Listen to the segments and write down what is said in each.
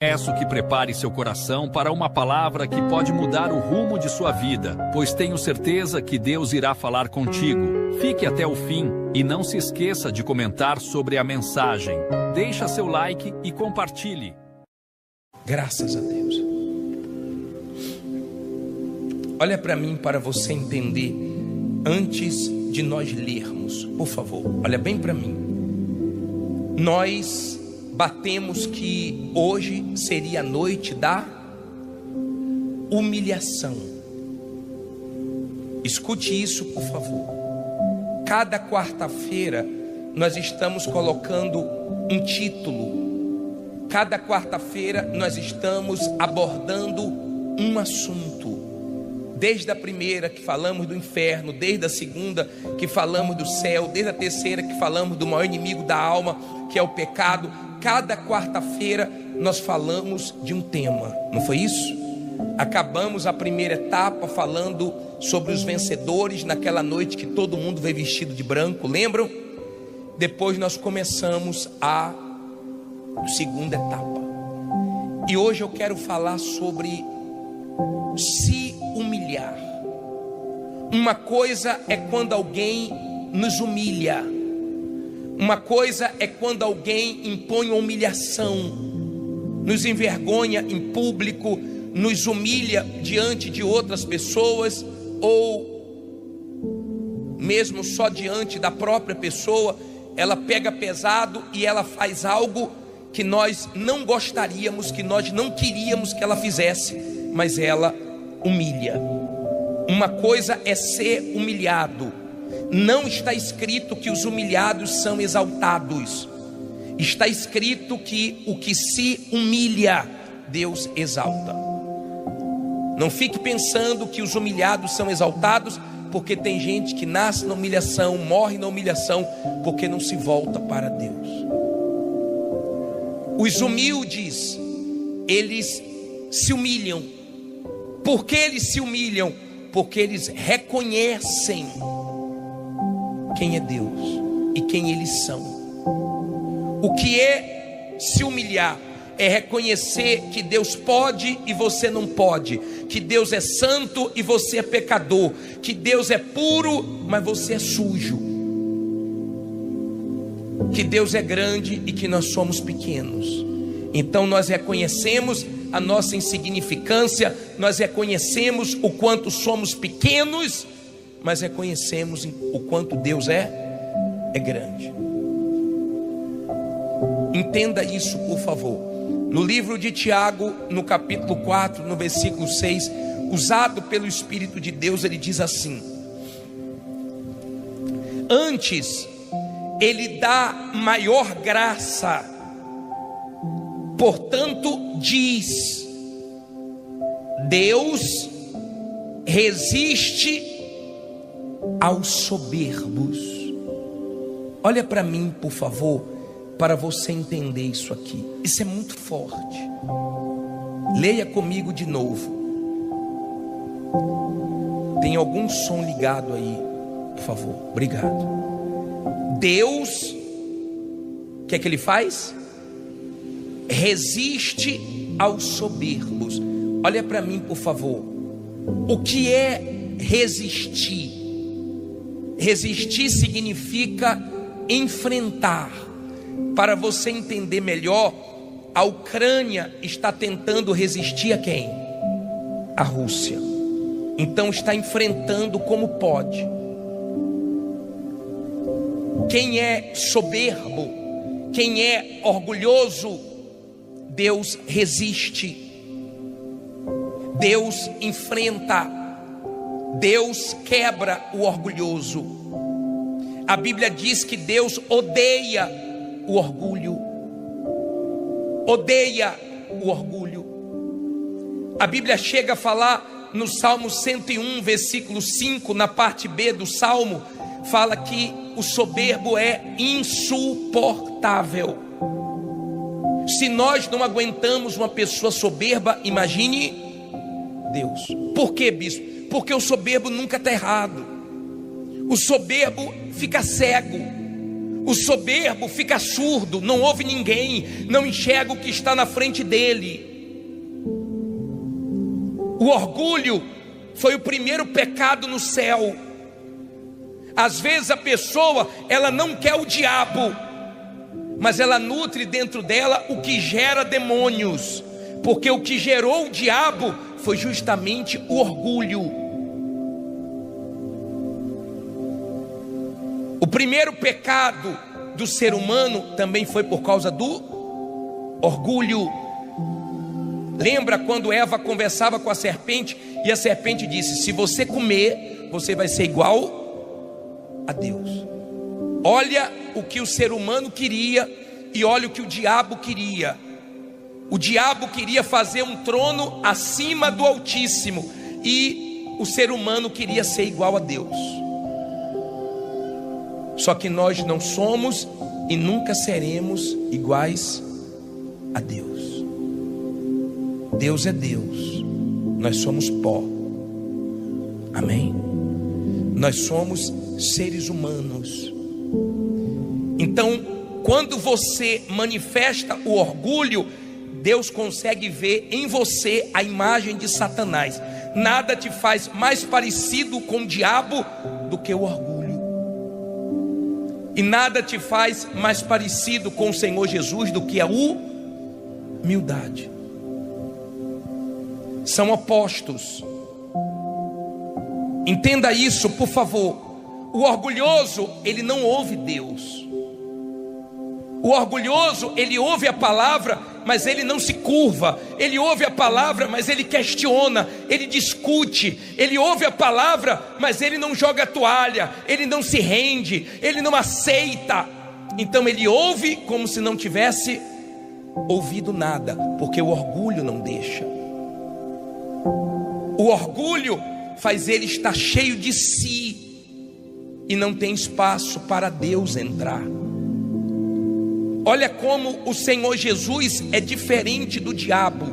Peço que prepare seu coração para uma palavra que pode mudar o rumo de sua vida, pois tenho certeza que Deus irá falar contigo. Fique até o fim e não se esqueça de comentar sobre a mensagem. Deixa seu like e compartilhe. Graças a Deus. Olha para mim para você entender antes de nós lermos, por favor. Olha bem para mim. Nós batemos que hoje seria a noite da humilhação. Escute isso, por favor. Cada quarta-feira nós estamos colocando um título. Cada quarta-feira nós estamos abordando um assunto. Desde a primeira que falamos do inferno, desde a segunda que falamos do céu, desde a terceira que falamos do maior inimigo da alma, que é o pecado. Cada quarta-feira nós falamos de um tema, não foi isso? Acabamos a primeira etapa falando sobre os vencedores naquela noite que todo mundo veio vestido de branco, lembram? Depois nós começamos a segunda etapa. E hoje eu quero falar sobre se humilhar. Uma coisa é quando alguém nos humilha. Uma coisa é quando alguém impõe uma humilhação, nos envergonha em público, nos humilha diante de outras pessoas, ou mesmo só diante da própria pessoa. Ela pega pesado e ela faz algo que nós não gostaríamos, que nós não queríamos que ela fizesse, mas ela humilha. Uma coisa é ser humilhado. Não está escrito que os humilhados são exaltados. Está escrito que o que se humilha, Deus exalta. Não fique pensando que os humilhados são exaltados, porque tem gente que nasce na humilhação, morre na humilhação, porque não se volta para Deus. Os humildes, eles se humilham. Por que eles se humilham? Porque eles reconhecem quem é Deus e quem eles são. O que é se humilhar? É reconhecer que Deus pode e você não pode, que Deus é santo e você é pecador, que Deus é puro, mas você é sujo, que Deus é grande e que nós somos pequenos. Então nós reconhecemos a nossa insignificância, nós reconhecemos o quanto somos pequenos, mas reconhecemos o quanto Deus é grande. Entenda isso, por favor. No livro de Tiago, no capítulo 4, no versículo 6, usado pelo Espírito de Deus, ele diz assim: antes ele dá maior graça, portanto diz, Deus resiste aos soberbos. Olha para mim, por favor, para você entender isso aqui. Isso é muito forte. Leia comigo de novo. Tem algum som ligado aí, por favor? Obrigado. Deus, o que é que ele faz? Resiste aos soberbos. Olha para mim, por favor. O que é resistir? Resistir significa enfrentar. Para você entender melhor, a Ucrânia está tentando resistir a quem? A Rússia. Então está enfrentando como pode. Quem é soberbo, quem é orgulhoso, Deus resiste. Deus enfrenta. Deus quebra o orgulhoso. A Bíblia diz que Deus odeia o orgulho. Odeia o orgulho. A Bíblia chega a falar no Salmo 101, versículo 5, na parte B do Salmo, fala que o soberbo é insuportável. Se nós não aguentamos uma pessoa soberba, imagine Deus. Por quê, bispo? Porque o soberbo nunca está errado. O soberbo fica cego. O soberbo fica surdo, não ouve ninguém, não enxerga o que está na frente dele. O orgulho foi o primeiro pecado no céu. Às vezes a pessoa, ela não quer o diabo, mas ela nutre dentro dela o que gera demônios, porque o que gerou o diabo foi justamente o orgulho. O primeiro pecado do ser humano também foi por causa do orgulho. Lembra quando Eva conversava com a serpente e a serpente disse: se você comer, você vai ser igual a Deus. Olha o que o ser humano queria e olha o que o diabo queria. O diabo queria fazer um trono acima do Altíssimo e o ser humano queria ser igual a Deus. Só que nós não somos e nunca seremos iguais a Deus. Deus é Deus, nós somos pó. Amém? Nós somos seres humanos. Então, quando você manifesta o orgulho, Deus consegue ver em você a imagem de Satanás. Nada te faz mais parecido com o diabo do que o orgulho. E nada te faz mais parecido com o Senhor Jesus do que a humildade. São opostos. Entenda isso, por favor. O orgulhoso, ele não ouve Deus. O orgulhoso, ele ouve a palavra, mas ele não se curva. Ele ouve a palavra, mas ele questiona, ele discute. Ele ouve a palavra, mas ele não joga a toalha, ele não se rende, ele não aceita. Então ele ouve como se não tivesse ouvido nada, porque o orgulho não deixa. O orgulho faz ele estar cheio de si e não tem espaço para Deus entrar. Olha como o Senhor Jesus é diferente do diabo.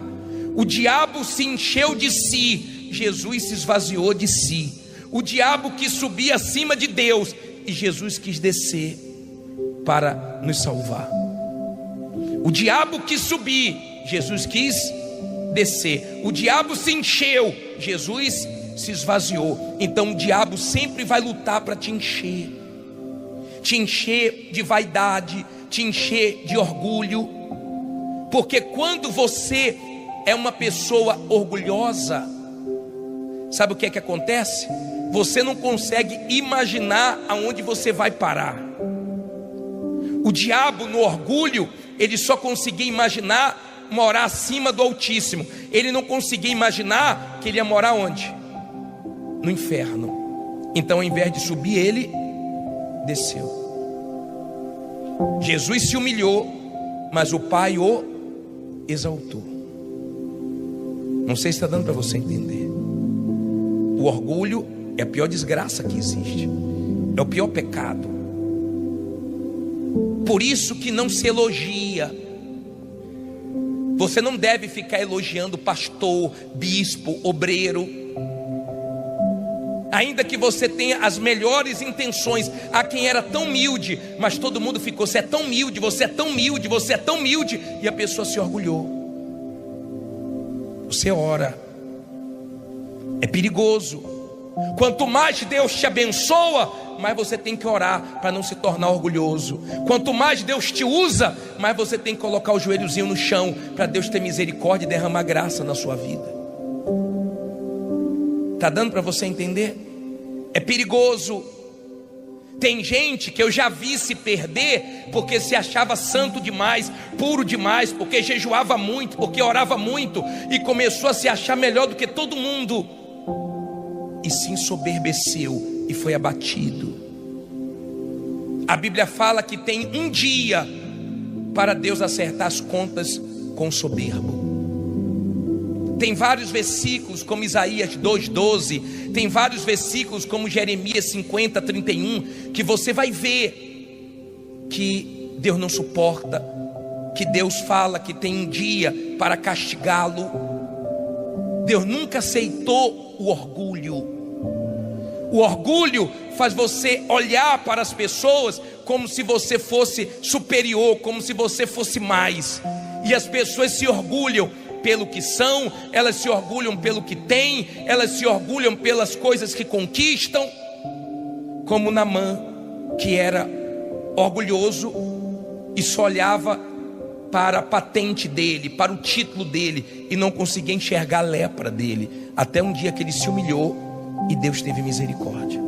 O diabo se encheu de si, Jesus se esvaziou de si. O diabo quis subir acima de Deus e Jesus quis descer para nos salvar. O diabo quis subir, Jesus quis descer. O diabo se encheu, Jesus se esvaziou. Então o diabo sempre vai lutar para te encher de vaidade, te encher de orgulho. Porque quando você é uma pessoa orgulhosa, sabe o que é que acontece? Você não consegue imaginar aonde você vai parar. O diabo, no orgulho, ele só conseguia imaginar morar acima do Altíssimo. Ele não conseguia imaginar que ele ia morar onde? No inferno. Então, ao invés de subir, ele desceu. Jesus se humilhou, mas o Pai o exaltou. Não sei se está dando para você entender. O orgulho é a pior desgraça que existe. É o pior pecado. Por isso que não se elogia. Você não deve ficar elogiando pastor, bispo, obreiro. Ainda que você tenha as melhores intenções. Há quem era tão humilde, mas todo mundo ficou: você é tão humilde, você é tão humilde, você é tão humilde. E a pessoa se orgulhou. Você ora. É perigoso. Quanto mais Deus te abençoa, mais você tem que orar para não se tornar orgulhoso. Quanto mais Deus te usa, mais você tem que colocar o joelhozinho no chão para Deus ter misericórdia e derramar graça na sua vida. Está dando para você entender? É perigoso. Tem gente que eu já vi se perder porque se achava santo demais, puro demais, porque jejuava muito, porque orava muito e começou a se achar melhor do que todo mundo e se ensoberbeceu e foi abatido. A Bíblia fala que tem um dia para Deus acertar as contas com o soberbo. Tem vários versículos como Isaías 2:12, tem vários versículos como Jeremias 50:31, que você vai ver que Deus não suporta, que Deus fala que tem um dia para castigá-lo. Deus nunca aceitou o orgulho. O orgulho faz você olhar para as pessoas como se você fosse superior, como se você fosse mais. E as pessoas se orgulham pelo que são, elas se orgulham pelo que têm, elas se orgulham pelas coisas que conquistam, como Naamã, que era orgulhoso e só olhava para a patente dele, para o título dele, e não conseguia enxergar a lepra dele, até um dia que ele se humilhou e Deus teve misericórdia.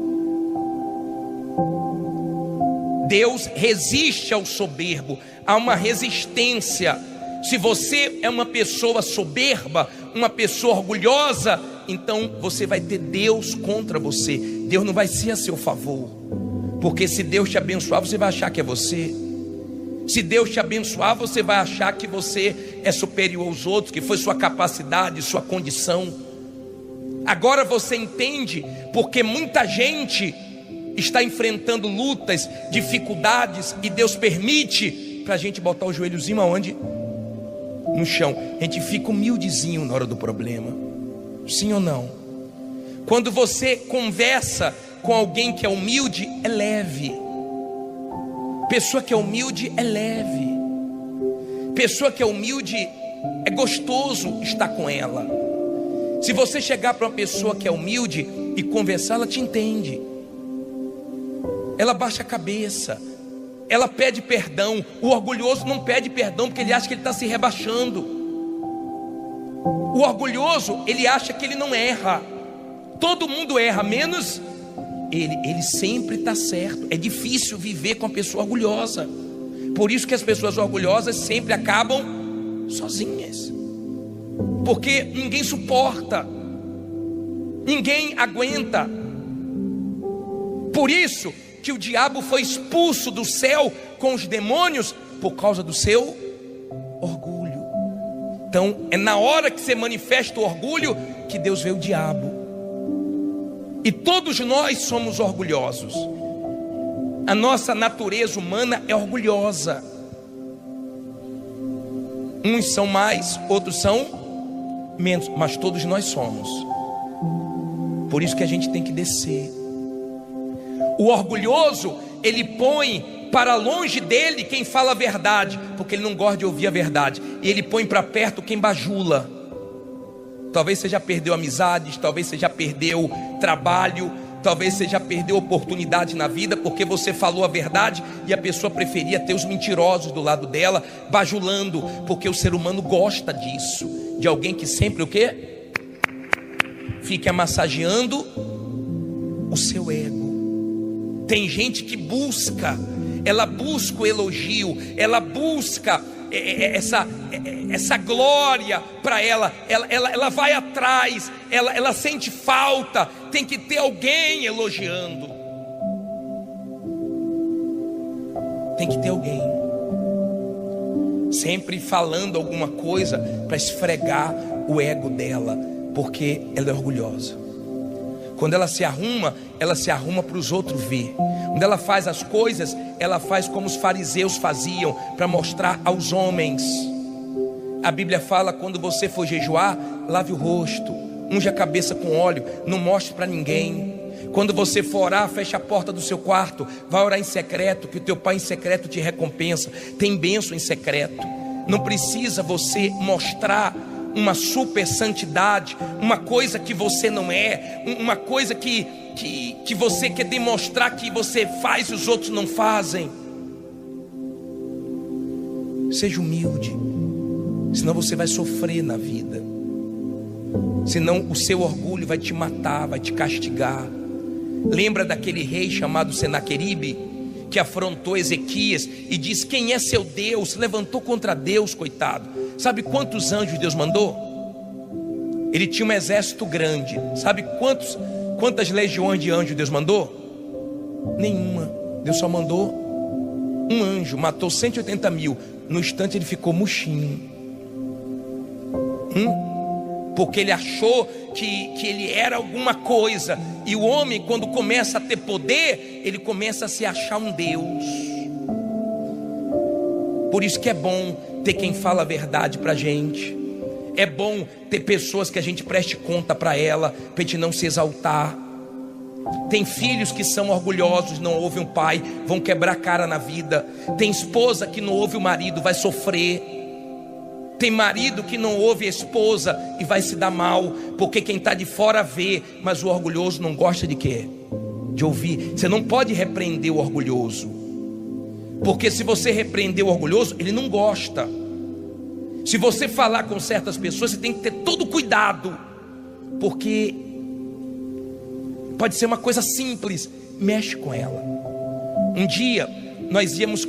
Deus resiste ao soberbo, há uma resistência. Se você é uma pessoa soberba, uma pessoa orgulhosa, então você vai ter Deus contra você. Deus não vai ser a seu favor, porque se Deus te abençoar, você vai achar que é você. Se Deus te abençoar, você vai achar que você é superior aos outros, que foi sua capacidade, sua condição. Agora você entende porque muita gente está enfrentando lutas, dificuldades, e Deus permite para a gente botar o joelhozinho aonde? No chão. A gente fica humildezinho na hora do problema. Sim ou não? Quando você conversa com alguém que é humilde, é leve. Pessoa que é humilde é leve. Pessoa que é humilde é gostoso estar com ela. Se você chegar para uma pessoa que é humilde e conversar, ela te entende. Ela baixa a cabeça, ela pede perdão. O orgulhoso não pede perdão porque ele acha que ele está se rebaixando. O orgulhoso, ele acha que ele não erra. Todo mundo erra, menos ele sempre está certo. É difícil viver com a pessoa orgulhosa. Por isso que as pessoas orgulhosas sempre acabam sozinhas, porque ninguém suporta, ninguém aguenta. Por isso que o diabo foi expulso do céu com os demônios, por causa do seu orgulho. Então é na hora que você manifesta o orgulho que Deus vê o diabo. E todos nós somos orgulhosos. A nossa natureza humana é orgulhosa. Uns são mais, outros são menos, mas todos nós somos. Por isso que a gente tem que descer. O orgulhoso, ele põe para longe dele quem fala a verdade, porque ele não gosta de ouvir a verdade. E ele põe para perto quem bajula. Talvez você já perdeu amizades, talvez você já perdeu trabalho, talvez você já perdeu oportunidade na vida, porque você falou a verdade e a pessoa preferia ter os mentirosos do lado dela, bajulando, porque o ser humano gosta disso, de alguém que sempre o quê? Fica massageando o seu ego. Tem gente que ela busca o elogio, ela busca essa glória para ela vai atrás, ela sente falta, tem que ter alguém elogiando, tem que ter alguém sempre falando alguma coisa para esfregar o ego dela, porque ela é orgulhosa. Quando ela se arruma para os outros ver. Quando ela faz as coisas, ela faz como os fariseus faziam, para mostrar aos homens. A Bíblia fala: quando você for jejuar, lave o rosto, unja a cabeça com óleo, não mostre para ninguém. Quando você for orar, feche a porta do seu quarto, vai orar em secreto, que o teu pai em secreto te recompensa. Tem bênção em secreto. Não precisa você mostrar uma super santidade, uma coisa que você não é, uma coisa que você quer demonstrar que você faz e os outros não fazem. Seja humilde, senão você vai sofrer na vida, senão o seu orgulho vai te matar, vai te castigar. Lembra daquele rei chamado Senaqueribe, que afrontou Ezequias e disse: quem é seu Deus? Se levantou contra Deus, coitado. Sabe quantos anjos Deus mandou? Ele tinha um exército grande. Sabe quantas legiões de anjos Deus mandou? Nenhuma. Deus só mandou um anjo, matou 180 mil. No instante ele ficou murchinho. Porque ele achou que ele era alguma coisa. E o homem, quando começa a ter poder, ele começa a se achar um Deus. Por isso que é bom ter quem fala a verdade pra gente. É bom ter pessoas que a gente preste conta para ela, pra gente não se exaltar. Tem filhos que são orgulhosos, não ouvem o pai, vão quebrar a cara na vida. Tem esposa que não ouve o marido, vai sofrer. Tem marido que não ouve a esposa e vai se dar mal, porque quem está de fora vê, mas o orgulhoso não gosta de quê? De ouvir. Você não pode repreender o orgulhoso, porque se você repreender o orgulhoso, ele não gosta. Se você falar com certas pessoas, você tem que ter todo cuidado, porque pode ser uma coisa simples, mexe com ela. Um dia nós íamos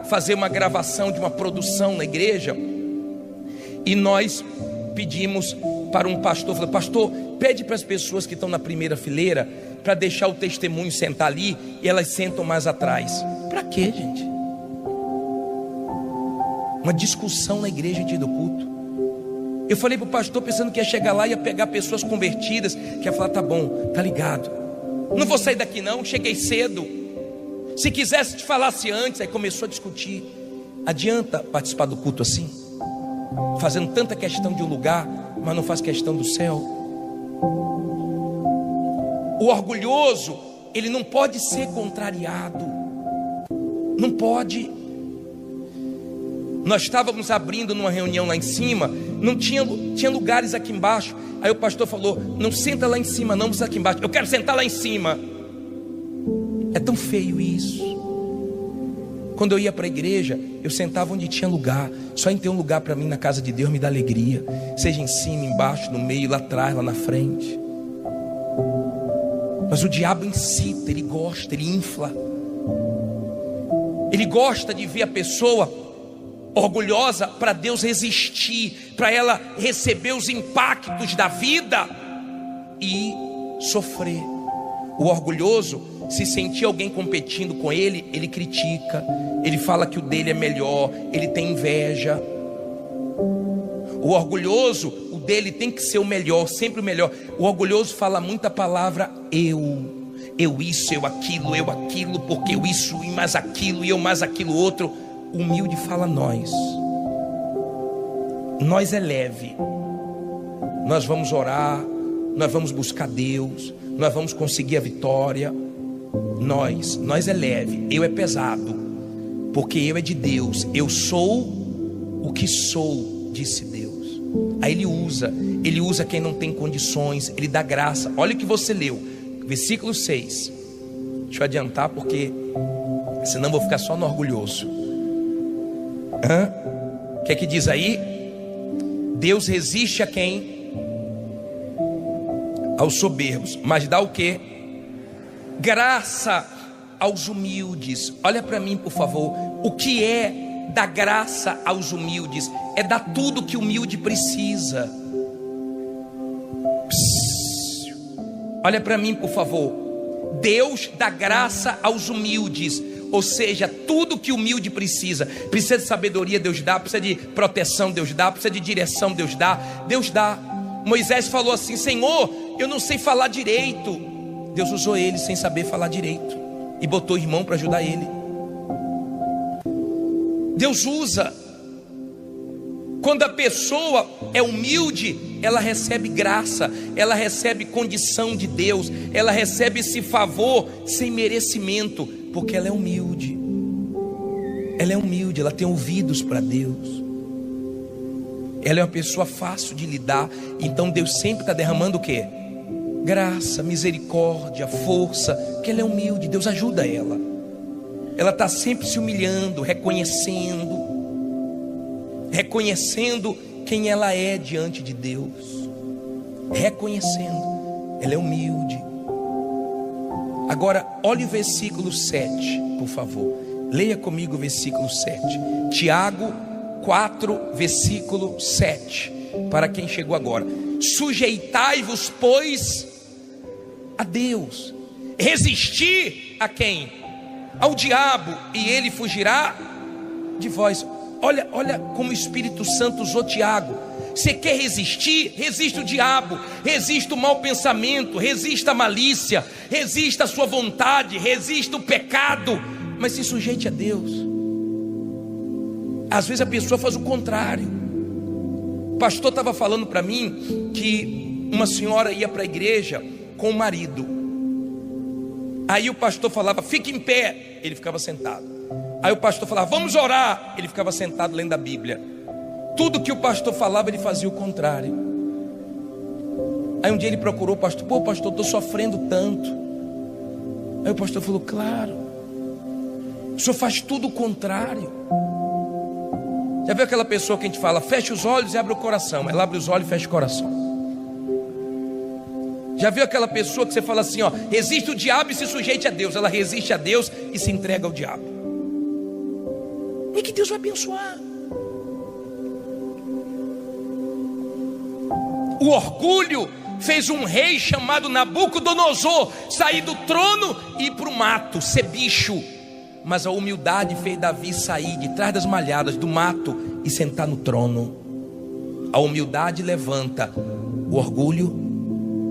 fazer uma gravação de uma produção na igreja, e nós pedimos para um pastor, falou: pastor, pede para as pessoas que estão na primeira fileira para deixar o testemunho sentar ali, e elas sentam mais atrás. Para quê, gente? Uma discussão na igreja antes do culto. Eu falei para o pastor pensando que ia chegar lá e ia pegar pessoas convertidas, que ia falar: tá bom, tá ligado, não vou sair daqui não, cheguei cedo. Se quisesse te falasse antes. Aí começou a discutir. Adianta participar do culto assim? Fazendo tanta questão de um lugar, mas não faz questão do céu. O orgulhoso, ele não pode ser contrariado. Não pode. Nós estávamos abrindo numa reunião lá em cima, não tinha lugares aqui embaixo. Aí o pastor falou: não senta lá em cima não, você aqui embaixo. Eu quero sentar lá em cima. É tão feio isso. Quando eu ia para a igreja, eu sentava onde tinha lugar. Só em ter um lugar para mim na casa de Deus me dá alegria. Seja em cima, embaixo, no meio, lá atrás, lá na frente. Mas o diabo incita, ele gosta, ele infla. Ele gosta de ver a pessoa orgulhosa para Deus resistir, para ela receber os impactos da vida e sofrer. O orgulhoso, se sentir alguém competindo com ele, ele critica, ele fala que o dele é melhor, ele tem inveja. O orgulhoso, o dele tem que ser o melhor, sempre o melhor. O orgulhoso fala muita palavra eu isso, eu aquilo, porque eu isso e mais aquilo, e eu mais aquilo outro. O humilde fala nós é leve, nós vamos orar, nós vamos buscar Deus, nós vamos conseguir a vitória. Nós é leve, eu é pesado, porque eu é de Deus, eu sou o que sou, disse Deus. Aí ele usa quem não tem condições, ele dá graça. Olha o que você leu, versículo 6. Deixa eu adiantar, porque senão vou ficar só no orgulhoso. O que é que diz aí? Deus resiste a quem? Aos soberbos, mas dá o quê? Graça aos humildes. Olha para mim, por favor. O que é dar graça aos humildes? É dar tudo que o humilde precisa. Olha para mim, por favor. Deus dá graça aos humildes, ou seja, tudo que o humilde precisa. Precisa de sabedoria, Deus dá. Precisa de proteção, Deus dá. Precisa de direção, Deus dá. Deus dá. Moisés falou assim: Senhor, eu não sei falar direito. Deus usou ele sem saber falar direito e botou irmão para ajudar ele. Deus usa. Quando a pessoa é humilde, ela recebe graça, ela recebe condição de Deus, ela recebe esse favor sem merecimento, porque ela é humilde. Ela é humilde, ela tem ouvidos para Deus. Ela é uma pessoa fácil de lidar. Então Deus sempre está derramando o quê? Graça, misericórdia, força, porque ela é humilde. Deus ajuda ela. Ela está sempre se humilhando, reconhecendo quem ela é diante de Deus, reconhecendo. Ela é humilde. Agora olhe o versículo 7, por favor. Leia comigo o versículo 7. Tiago 4, versículo 7. Para quem chegou agora: sujeitai-vos, pois, a Deus. Resistir a quem? Ao diabo, e ele fugirá de vós. Olha como o Espírito Santo usou Tiago. Você quer resistir? Resista o diabo, resista o mau pensamento, resista a malícia, resista a sua vontade, resista o pecado, mas se sujeite a Deus. Às vezes a pessoa faz o contrário. O pastor estava falando para mim que uma senhora ia para a igreja com o marido. Aí o pastor falava, fique em pé, ele ficava sentado. Aí o pastor falava, vamos orar, ele ficava sentado lendo a Bíblia. Tudo que o pastor falava, ele fazia o contrário. Aí um dia ele procurou o pastor, pô pastor, estou sofrendo tanto. Aí o pastor falou, claro, o senhor faz tudo o contrário. Já viu aquela pessoa que a gente fala, fecha os olhos e abre o coração? Ela abre os olhos e fecha o coração. Já viu aquela pessoa que você fala assim, ó, resiste o diabo e se sujeite a Deus? Ela resiste a Deus e se entrega ao diabo. E que Deus vai abençoar. O orgulho fez um rei chamado Nabucodonosor sair do trono e ir para o mato, ser bicho. Mas a humildade fez Davi sair de trás das malhadas do mato e sentar no trono. A humildade levanta, o orgulho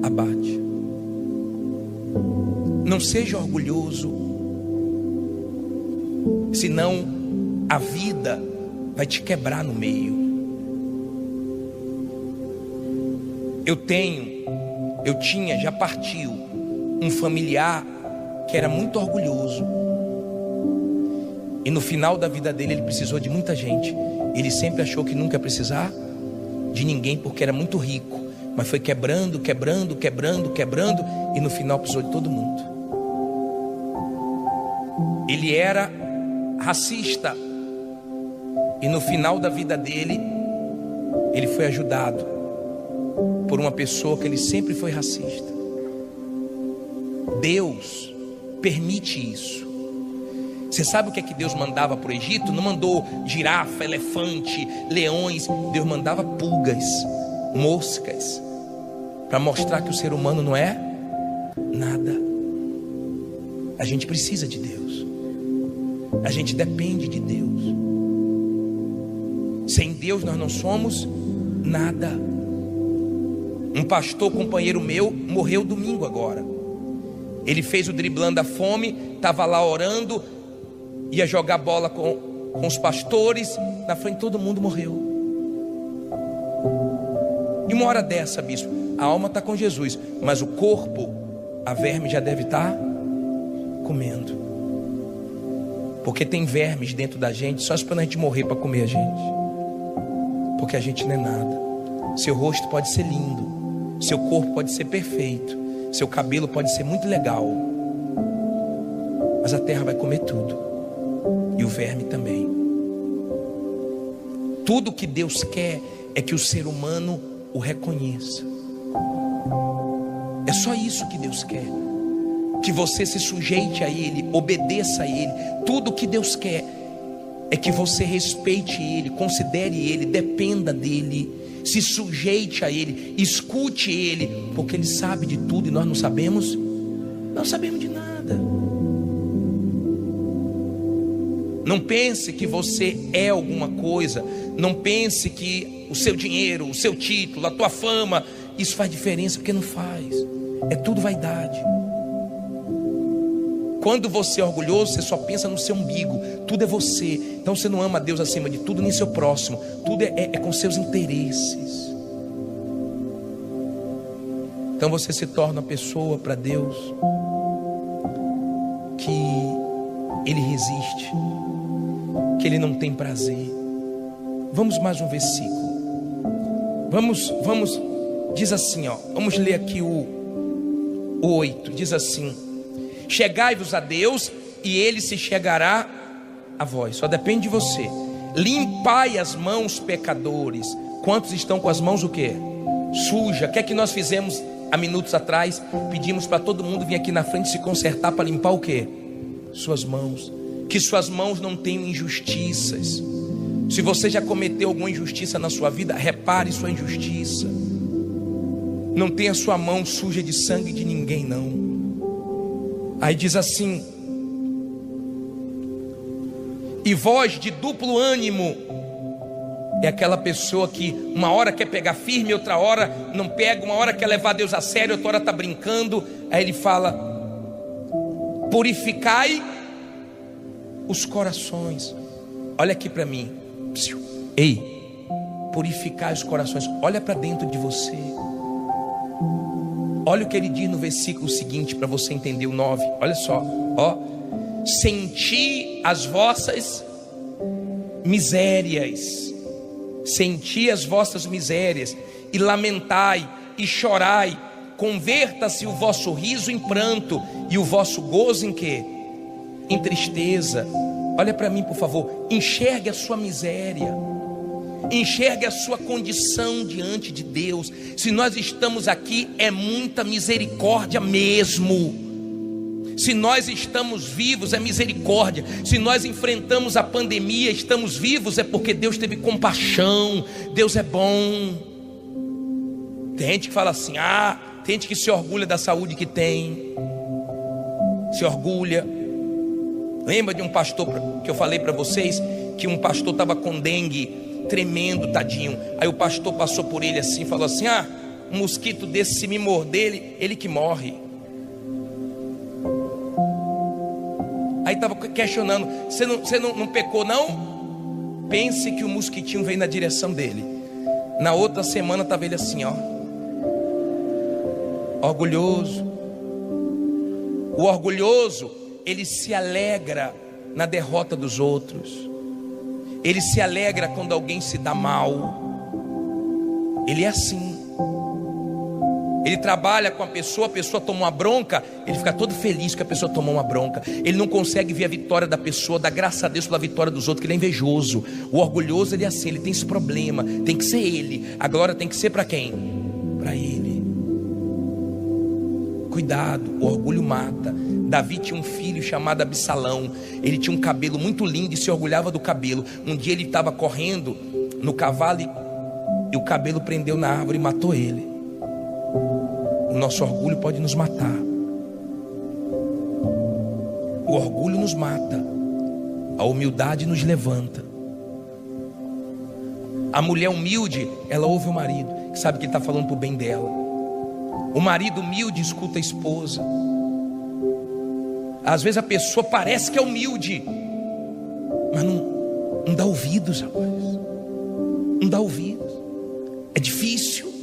abate. Não seja orgulhoso, senão a vida vai te quebrar no meio. Eu tinha, já partiu, um familiar que era muito orgulhoso. E no final da vida dele ele precisou de muita gente. Ele sempre achou que nunca ia precisar de ninguém porque era muito rico. Mas foi quebrando, e no final precisou de todo mundo. Ele era racista. E no final da vida dele, ele foi ajudado por uma pessoa que ele sempre foi racista. Deus permite isso. Você sabe o que é que Deus mandava para o Egito? Não mandou girafa, elefante, leões. Deus mandava pulgas, moscas, para mostrar que o ser humano não é nada. A gente precisa de Deus. A gente depende de Deus. Sem Deus nós não somos nada. Um pastor companheiro meu morreu domingo agora. Ele fez o driblando a fome, estava lá orando, ia jogar bola com os pastores, na frente todo mundo morreu. E uma hora dessa, bispo, a alma está com Jesus, mas o corpo, a verme já deve estar comendo. Porque tem vermes dentro da gente, só esperando a gente morrer para comer a gente. Porque a gente não é nada. Seu rosto pode ser lindo, seu corpo pode ser perfeito, seu cabelo pode ser muito legal, mas a terra vai comer tudo, e o verme também. Tudo que Deus quer é que o ser humano o reconheça. É só isso que Deus quer. Que você se sujeite a Ele, obedeça a Ele. Tudo que Deus quer é que você respeite Ele, considere Ele, dependa dEle, se sujeite a Ele, escute Ele, porque Ele sabe de tudo e nós não sabemos. Não sabemos de nada. Não pense que você é alguma coisa. Não pense que o seu dinheiro, o seu título, a tua fama, isso faz diferença, porque não faz. É tudo vaidade. Quando você é orgulhoso, você só pensa no seu umbigo. Tudo é você. Então você não ama Deus acima de tudo, nem seu próximo. Tudo é com seus interesses. Então você se torna uma pessoa para Deus que Ele resiste, que Ele não tem prazer. Vamos mais um versículo. Vamos, diz assim, ó. Vamos ler aqui o 8. Diz assim: chegai-vos a Deus e Ele se chegará a vós. Só depende de você. Limpai as mãos, pecadores. Quantos estão com as mãos o quê? Suja. O que é que nós fizemos há minutos atrás? Pedimos para todo mundo vir aqui na frente se consertar para limpar o quê? Suas mãos. Que suas mãos não tenham injustiças. Se você já cometeu alguma injustiça na sua vida, repare sua injustiça. Não tenha sua mão suja de sangue de ninguém, não. Aí diz assim: e voz de duplo ânimo. É aquela pessoa que uma hora quer pegar firme, outra hora não pega, uma hora quer levar Deus a sério, outra hora está brincando. Aí ele fala: purificai os corações. Olha aqui para mim. Ei, purificai os corações. Olha para dentro de você. Olha o que ele diz no versículo seguinte, para você entender o 9. Olha só, ó. Senti as vossas misérias, senti as vossas misérias, e lamentai e chorai. Converta-se o vosso riso em pranto, e o vosso gozo em quê? Em tristeza. Olha para mim, por favor. Enxergue a sua miséria, enxergue a sua condição diante de Deus. Se nós estamos aqui, é muita misericórdia mesmo. Se nós estamos vivos, é misericórdia. Se nós enfrentamos a pandemia, estamos vivos, é porque Deus teve compaixão. Deus é bom. Tem gente que fala assim, tem gente que se orgulha da saúde que tem, se orgulha. Lembra de um pastor que eu falei para vocês, que um pastor estava com dengue, tremendo, tadinho. Aí o pastor passou por ele assim, falou assim, um mosquito desse, se me morder, ele que morre. Aí estava questionando, você não pecou não? Pense que o mosquitinho veio na direção dele. Na outra semana estava ele assim, orgulhoso. O orgulhoso, ele se alegra na derrota dos outros. Ele se alegra quando alguém se dá mal. Ele é assim. Ele trabalha com a pessoa toma uma bronca, ele fica todo feliz que a pessoa tomou uma bronca. Ele não consegue ver a vitória da pessoa, dá graças a Deus pela vitória dos outros, que ele é invejoso. O orgulhoso, ele é assim, ele tem esse problema. Tem que ser ele. A glória tem que ser para quem? Para ele. Cuidado, o orgulho mata. Davi tinha um filho chamado Absalão. Ele tinha um cabelo muito lindo e se orgulhava do cabelo. Um dia ele estava correndo no cavalo e o cabelo prendeu na árvore e matou ele. O nosso orgulho pode nos matar. O orgulho nos mata. A humildade nos levanta. A mulher humilde, ela ouve o marido, que sabe que ele está falando para o bem dela. O marido humilde escuta a esposa. Às vezes a pessoa parece que é humilde, mas não dá ouvidos, rapaz. Não dá ouvidos. É difícil.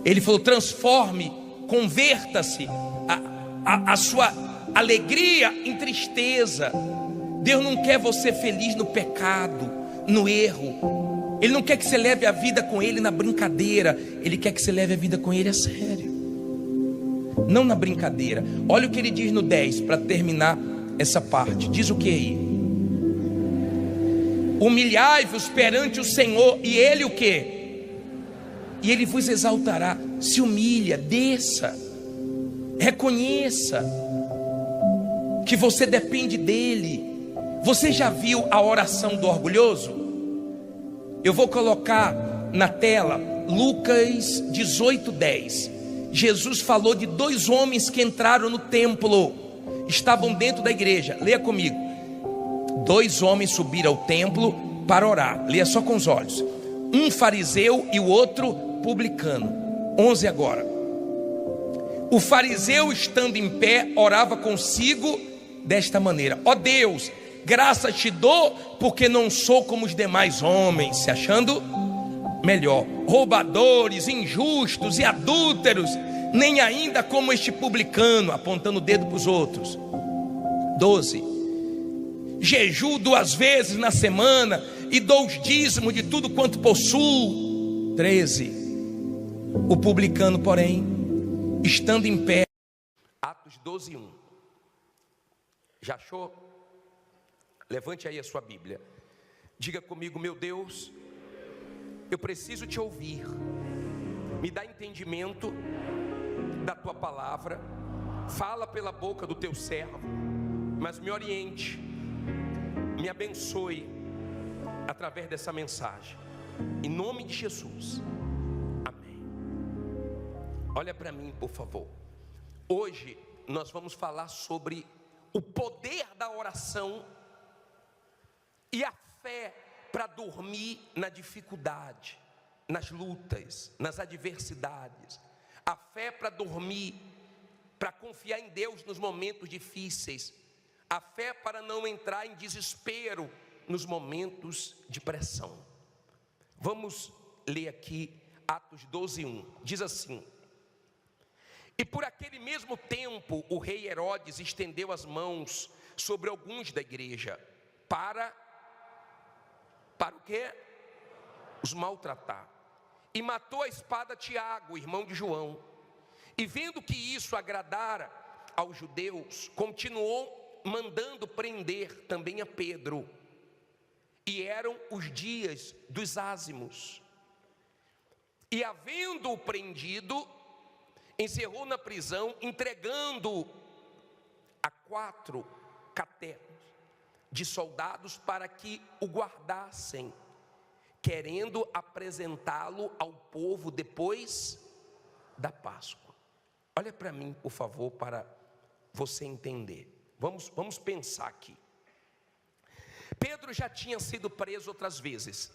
Ele falou, transforme, converta-se a sua alegria em tristeza. Deus não quer você feliz no pecado, no erro. Ele não quer que você leve a vida com Ele na brincadeira. Ele quer que você leve a vida com Ele a sério, não na brincadeira. Olha o que ele diz no 10, para terminar essa parte. Diz o que aí? Humilhai-vos perante o Senhor, e Ele o que? E Ele vos exaltará. Se humilha, desça, reconheça que você depende dEle. Você já viu a oração do orgulhoso? Eu vou colocar na tela Lucas 18:10. Jesus falou de dois homens que entraram no templo, estavam dentro da igreja. Leia comigo. Dois homens subiram ao templo para orar. Leia só com os olhos. Um fariseu e o outro publicano. 11 agora. O fariseu, estando em pé, orava consigo desta maneira: ó Deus, graças te dou, porque não sou como os demais homens, se achando melhor, roubadores, injustos e adúlteros, nem ainda como este publicano, apontando o dedo para os outros. 12. Jejuo 2 vezes na semana e dou os dízimos de tudo quanto possuo. 13. O publicano, porém, estando em pé. Atos 12:1. Já achou? Levante aí a sua Bíblia. Diga comigo: meu Deus, eu preciso te ouvir. Me dá entendimento da tua palavra. Fala pela boca do teu servo, mas me oriente, me abençoe através dessa mensagem. Em nome de Jesus. Amém. Olha para mim, por favor. Hoje nós vamos falar sobre o poder da oração e a fé para dormir na dificuldade, nas lutas, nas adversidades. A fé para dormir, para confiar em Deus nos momentos difíceis. A fé para não entrar em desespero nos momentos de pressão. Vamos ler aqui Atos 12:1. Diz assim: E por aquele mesmo tempo, o rei Herodes estendeu as mãos sobre alguns da igreja, para o quê? Os maltratar. E matou a espada Tiago, irmão de João. E vendo que isso agradara aos judeus, continuou mandando prender também a Pedro. E eram os dias dos ázimos. E havendo-o prendido, encerrou na prisão, entregando a 4 caternos de soldados para que o guardassem, querendo apresentá-lo ao povo depois da Páscoa. Olha para mim, por favor, para você entender. Vamos pensar aqui. Pedro já tinha sido preso outras vezes.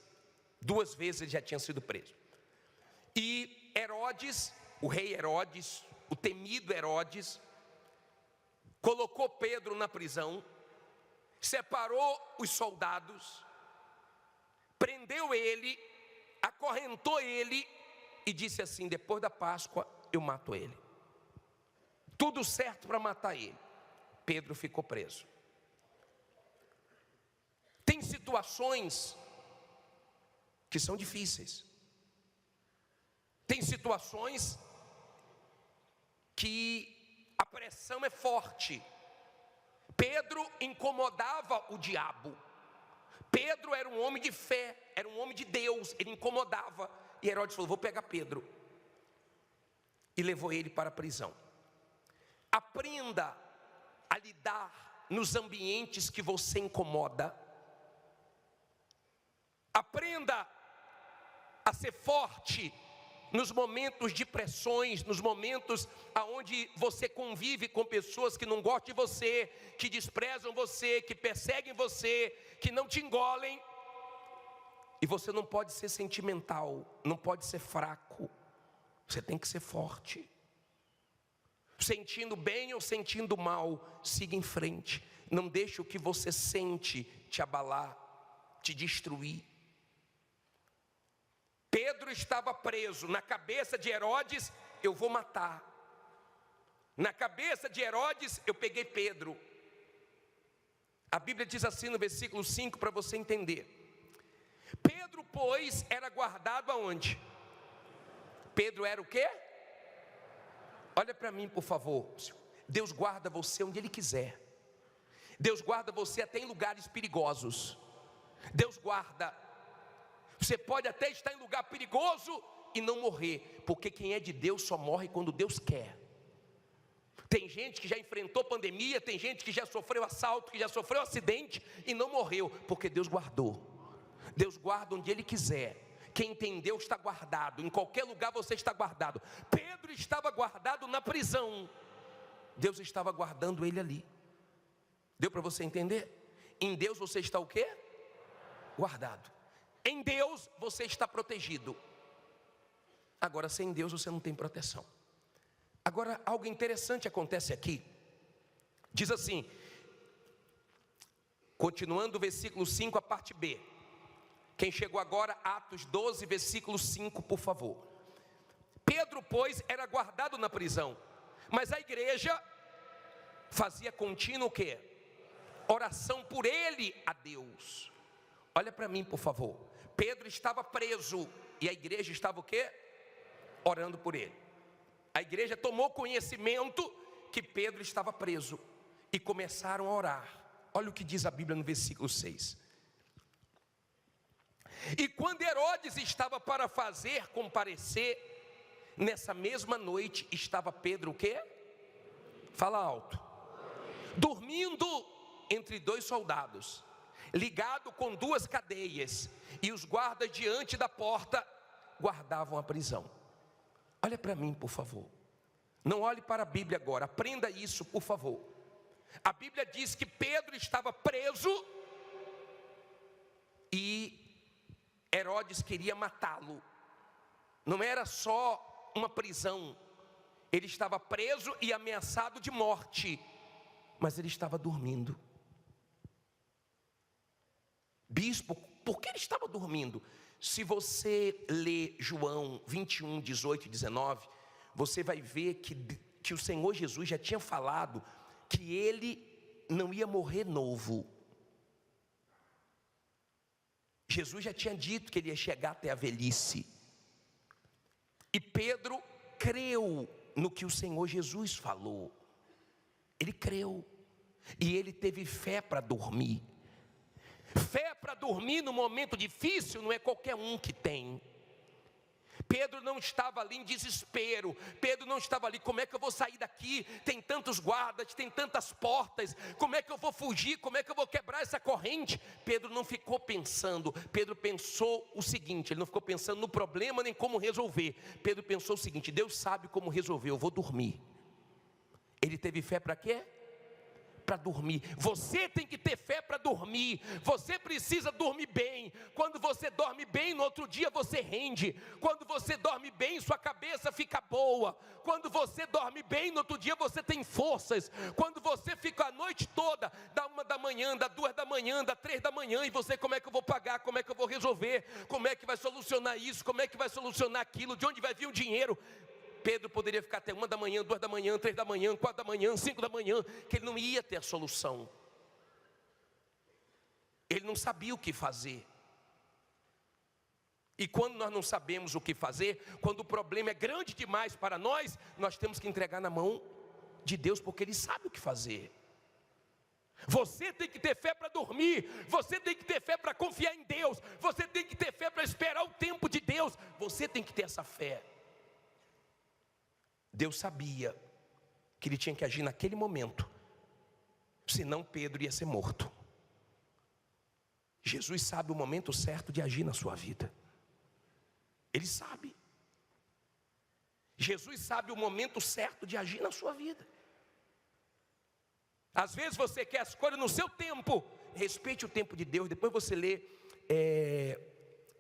2 vezes ele já tinha sido preso. E Herodes, o rei Herodes, o temido Herodes, colocou Pedro na prisão, separou os soldados, prendeu ele, acorrentou ele e disse assim: depois da Páscoa eu mato ele. Tudo certo para matar ele. Pedro ficou preso. Tem situações que são difíceis. Tem situações que a pressão é forte. Pedro incomodava o diabo. Pedro era um homem de fé, era um homem de Deus, ele incomodava. E Herodes falou: vou pegar Pedro. E levou ele para a prisão. Aprenda a lidar nos ambientes que você incomoda. Aprenda a ser forte nos momentos de pressões, nos momentos onde você convive com pessoas que não gostam de você, que desprezam você, que perseguem você, que não te engolem. E você não pode ser sentimental, não pode ser fraco. Você tem que ser forte. Sentindo bem ou sentindo mal, siga em frente. Não deixe o que você sente te abalar, te destruir. Pedro estava preso. Na cabeça de Herodes, eu vou matar. Na cabeça de Herodes, eu peguei Pedro. A Bíblia diz assim no versículo 5, para você entender. Pedro, pois, era guardado aonde? Pedro era o quê? Olha para mim, por favor. Deus guarda você onde Ele quiser. Deus guarda você até em lugares perigosos. Deus guarda. Você pode até estar em lugar perigoso e não morrer, porque quem é de Deus só morre quando Deus quer. Tem gente que já enfrentou pandemia, tem gente que já sofreu assalto, que já sofreu acidente e não morreu, porque Deus guardou. Deus guarda onde Ele quiser. Quem entendeu está guardado. Em qualquer lugar você está guardado. Pedro estava guardado na prisão. Deus estava guardando ele ali. Deu para você entender? Em Deus você está o quê? Guardado. Em Deus você está protegido. Agora, sem Deus você não tem proteção. Agora, algo interessante acontece aqui. Diz assim, continuando o versículo 5, a parte B. Quem chegou agora, Atos 12, versículo 5, por favor. Pedro, pois, era guardado na prisão, mas a igreja fazia contínuo o quê? Oração por ele a Deus. Olha para mim, por favor. Pedro estava preso e a igreja estava o quê? Orando por ele. A igreja tomou conhecimento que Pedro estava preso e começaram a orar. Olha o que diz a Bíblia no versículo 6. E quando Herodes estava para fazer comparecer, nessa mesma noite estava Pedro o quê? Fala alto. Dormindo entre 2 soldados, ligado com 2 cadeias, e os guardas diante da porta guardavam a prisão. Olha para mim, por favor. Não olhe para a Bíblia agora, aprenda isso, por favor. A Bíblia diz que Pedro estava preso e Herodes queria matá-lo. Não era só uma prisão, ele estava preso e ameaçado de morte, mas ele estava dormindo. Bispo, por que ele estava dormindo? Se você ler João 21, 18 e 19, você vai ver que que o Senhor Jesus já tinha falado que ele não ia morrer novo. Jesus já tinha dito que ele ia chegar até a velhice. E Pedro creu no que o Senhor Jesus falou. Ele creu. E ele teve fé para dormir. Fé para dormir no momento difícil não é qualquer um que tem. Pedro não estava ali em desespero. Pedro não estava ali, como é que eu vou sair daqui? Tem tantos guardas, tem tantas portas. Como é que eu vou fugir? Como é que eu vou quebrar essa corrente? Pedro não ficou pensando. Pedro pensou o seguinte, ele não ficou pensando no problema nem como resolver. Pedro pensou o seguinte: Deus sabe como resolver, eu vou dormir. Ele teve fé para quê? Para dormir. Você tem que ter fé para dormir. Você precisa dormir bem. Quando você dorme bem, no outro dia você rende. Quando você dorme bem, sua cabeça fica boa. Quando você dorme bem, no outro dia você tem forças. Quando você fica a noite toda, da 1 da manhã, da 2 da manhã, da 3 da manhã, e você, como é que eu vou pagar? Como é que eu vou resolver? Como é que vai solucionar isso? Como é que vai solucionar aquilo? De onde vai vir o dinheiro? Pedro poderia ficar até 1 da manhã, 2 da manhã, 3 da manhã, 4 da manhã, 5 da manhã, que ele não ia ter a solução. Ele não sabia o que fazer. E quando nós não sabemos o que fazer, quando o problema é grande demais para nós, nós temos que entregar na mão de Deus, porque Ele sabe o que fazer. Você tem que ter fé para dormir, você tem que ter fé para confiar em Deus, você tem que ter fé para esperar o tempo de Deus, você tem que ter essa fé. Deus sabia que ele tinha que agir naquele momento, senão Pedro ia ser morto. Jesus sabe o momento certo de agir na sua vida. Ele sabe. Jesus sabe o momento certo de agir na sua vida. Às vezes você quer as coisas no seu tempo. Respeite o tempo de Deus. Depois você lê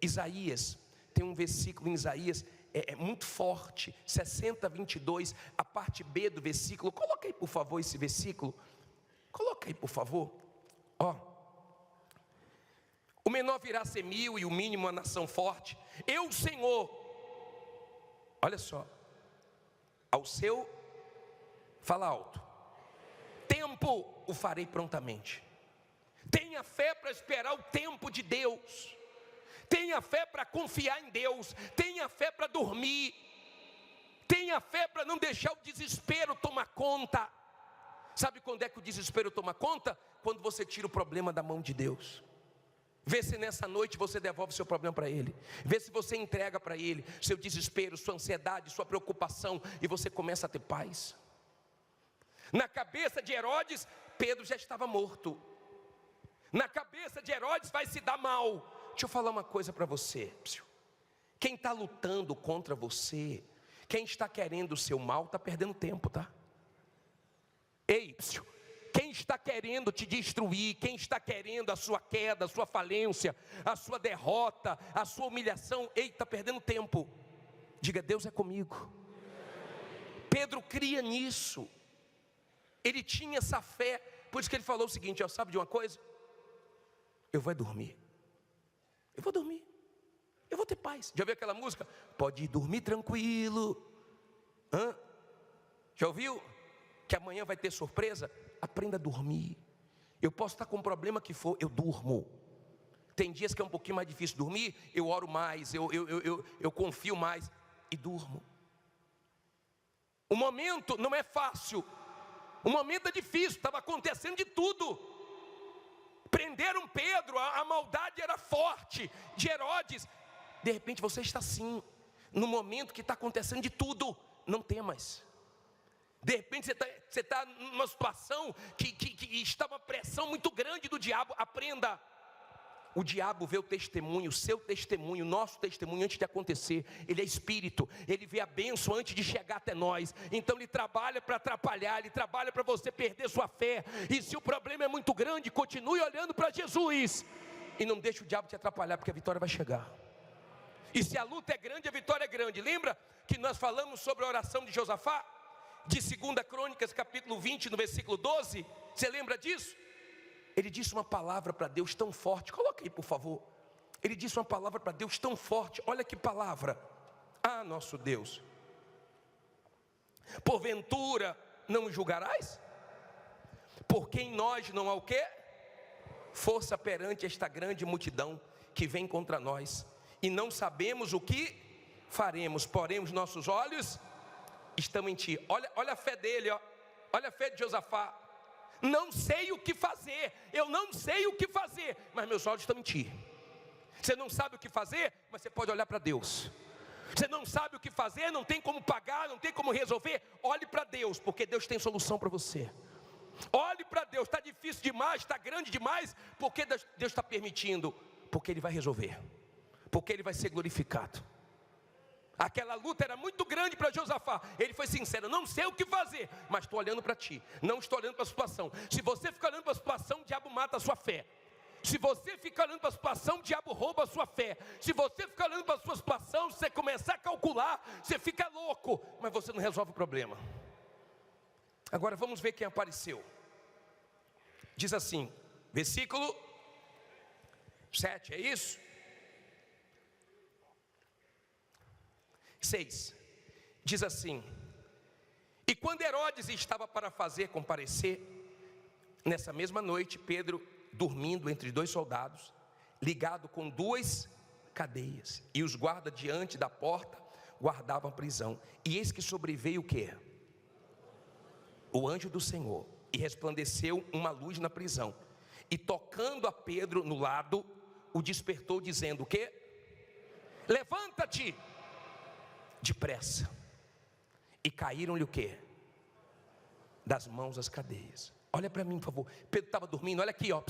Isaías. Tem um versículo em Isaías muito forte, 60:22, a parte B do versículo. Coloca aí por favor esse versículo. Coloca aí por favor. O menor virá a ser 1000 e o mínimo a nação forte. Eu, Senhor, olha só, ao seu, fala alto, tempo o farei prontamente. Tenha fé para esperar o tempo de Deus. Tenha fé para confiar em Deus. Tenha fé para dormir. Tenha fé para não deixar o desespero tomar conta. Sabe quando é que o desespero toma conta? Quando você tira o problema da mão de Deus. Vê se nessa noite você devolve seu problema para Ele. Vê se você entrega para Ele seu desespero, sua ansiedade, sua preocupação, e você começa a ter paz. Na cabeça de Herodes, Pedro já estava morto. Na cabeça de Herodes vai se dar mal. Deixa eu falar uma coisa para você. Quem está lutando contra você, quem está querendo o seu mal, está perdendo tempo, tá? Ei, quem está querendo te destruir, quem está querendo a sua queda, a sua falência, a sua derrota, a sua humilhação, ei, está perdendo tempo. Diga, Deus é comigo. Pedro cria nisso. Ele tinha essa fé. Por isso que ele falou o seguinte, sabe de uma coisa? Eu vou dormir. Eu vou dormir. Eu vou ter paz. Já ouviu aquela música? Pode dormir tranquilo. Já ouviu? Que amanhã vai ter surpresa? Aprenda a dormir. Eu posso estar com o problema que for, eu durmo. Tem dias que é um pouquinho mais difícil dormir, eu oro mais, eu confio mais e durmo. O momento não é fácil. O momento é difícil, estava acontecendo de tudo. Prenderam Pedro, a maldade era forte, de Herodes. De repente você está assim, no momento que está acontecendo de tudo, não temas. De repente você está numa situação que está uma pressão muito grande do diabo. Aprenda. O diabo vê o testemunho, o seu testemunho, o nosso testemunho antes de acontecer. Ele é espírito, ele vê a bênção antes de chegar até nós. Então ele trabalha para atrapalhar, ele trabalha para você perder sua fé. E se o problema é muito grande, continue olhando para Jesus. E não deixe o diabo te atrapalhar, porque a vitória vai chegar. E se a luta é grande, a vitória é grande. Lembra que nós falamos sobre a oração de Josafá? De 2 Crônicas, capítulo 20, no versículo 12. Você lembra disso? Ele disse uma palavra para Deus tão forte. Coloca aí por favor. Ele disse uma palavra para Deus tão forte. Olha que palavra. Nosso Deus. Porventura não me julgarás? Porque em nós não há o quê? Força perante esta grande multidão que vem contra nós, e não sabemos o que faremos, porém os nossos olhos estão em ti. Olha a fé dele, olha a fé de Josafá. Não sei o que fazer, eu não sei o que fazer, mas meus olhos estão em ti. Você não sabe o que fazer, mas você pode olhar para Deus. Você não sabe o que fazer, não tem como pagar, não tem como resolver, olhe para Deus, porque Deus tem solução para você. Olhe para Deus, está difícil demais, está grande demais, porque Deus está permitindo, porque Ele vai resolver, porque Ele vai ser glorificado. Aquela luta era muito grande para Josafá. Ele foi sincero, não sei o que fazer, mas estou olhando para ti, não estou olhando para a situação. Se você ficar olhando para a situação, o diabo mata a sua fé. Se você ficar olhando para a situação, o diabo rouba a sua fé. Se você ficar olhando para a sua situação, você começar a calcular, você fica louco, mas você não resolve o problema. Agora vamos ver quem apareceu. Diz assim, versículo 7, é isso? 6, diz assim: e quando Herodes estava para fazer comparecer, nessa mesma noite, Pedro dormindo entre 2 soldados, ligado com 2 cadeias, e os guardas diante da porta guardavam a prisão. E eis que sobreveio o quê? O anjo do Senhor, e resplandeceu uma luz na prisão, e tocando a Pedro no lado, o despertou, dizendo o quê? Levanta-te depressa. E caíram-lhe o quê? Das mãos as cadeias. Olha para mim, por favor. Pedro estava dormindo, olha aqui, ó.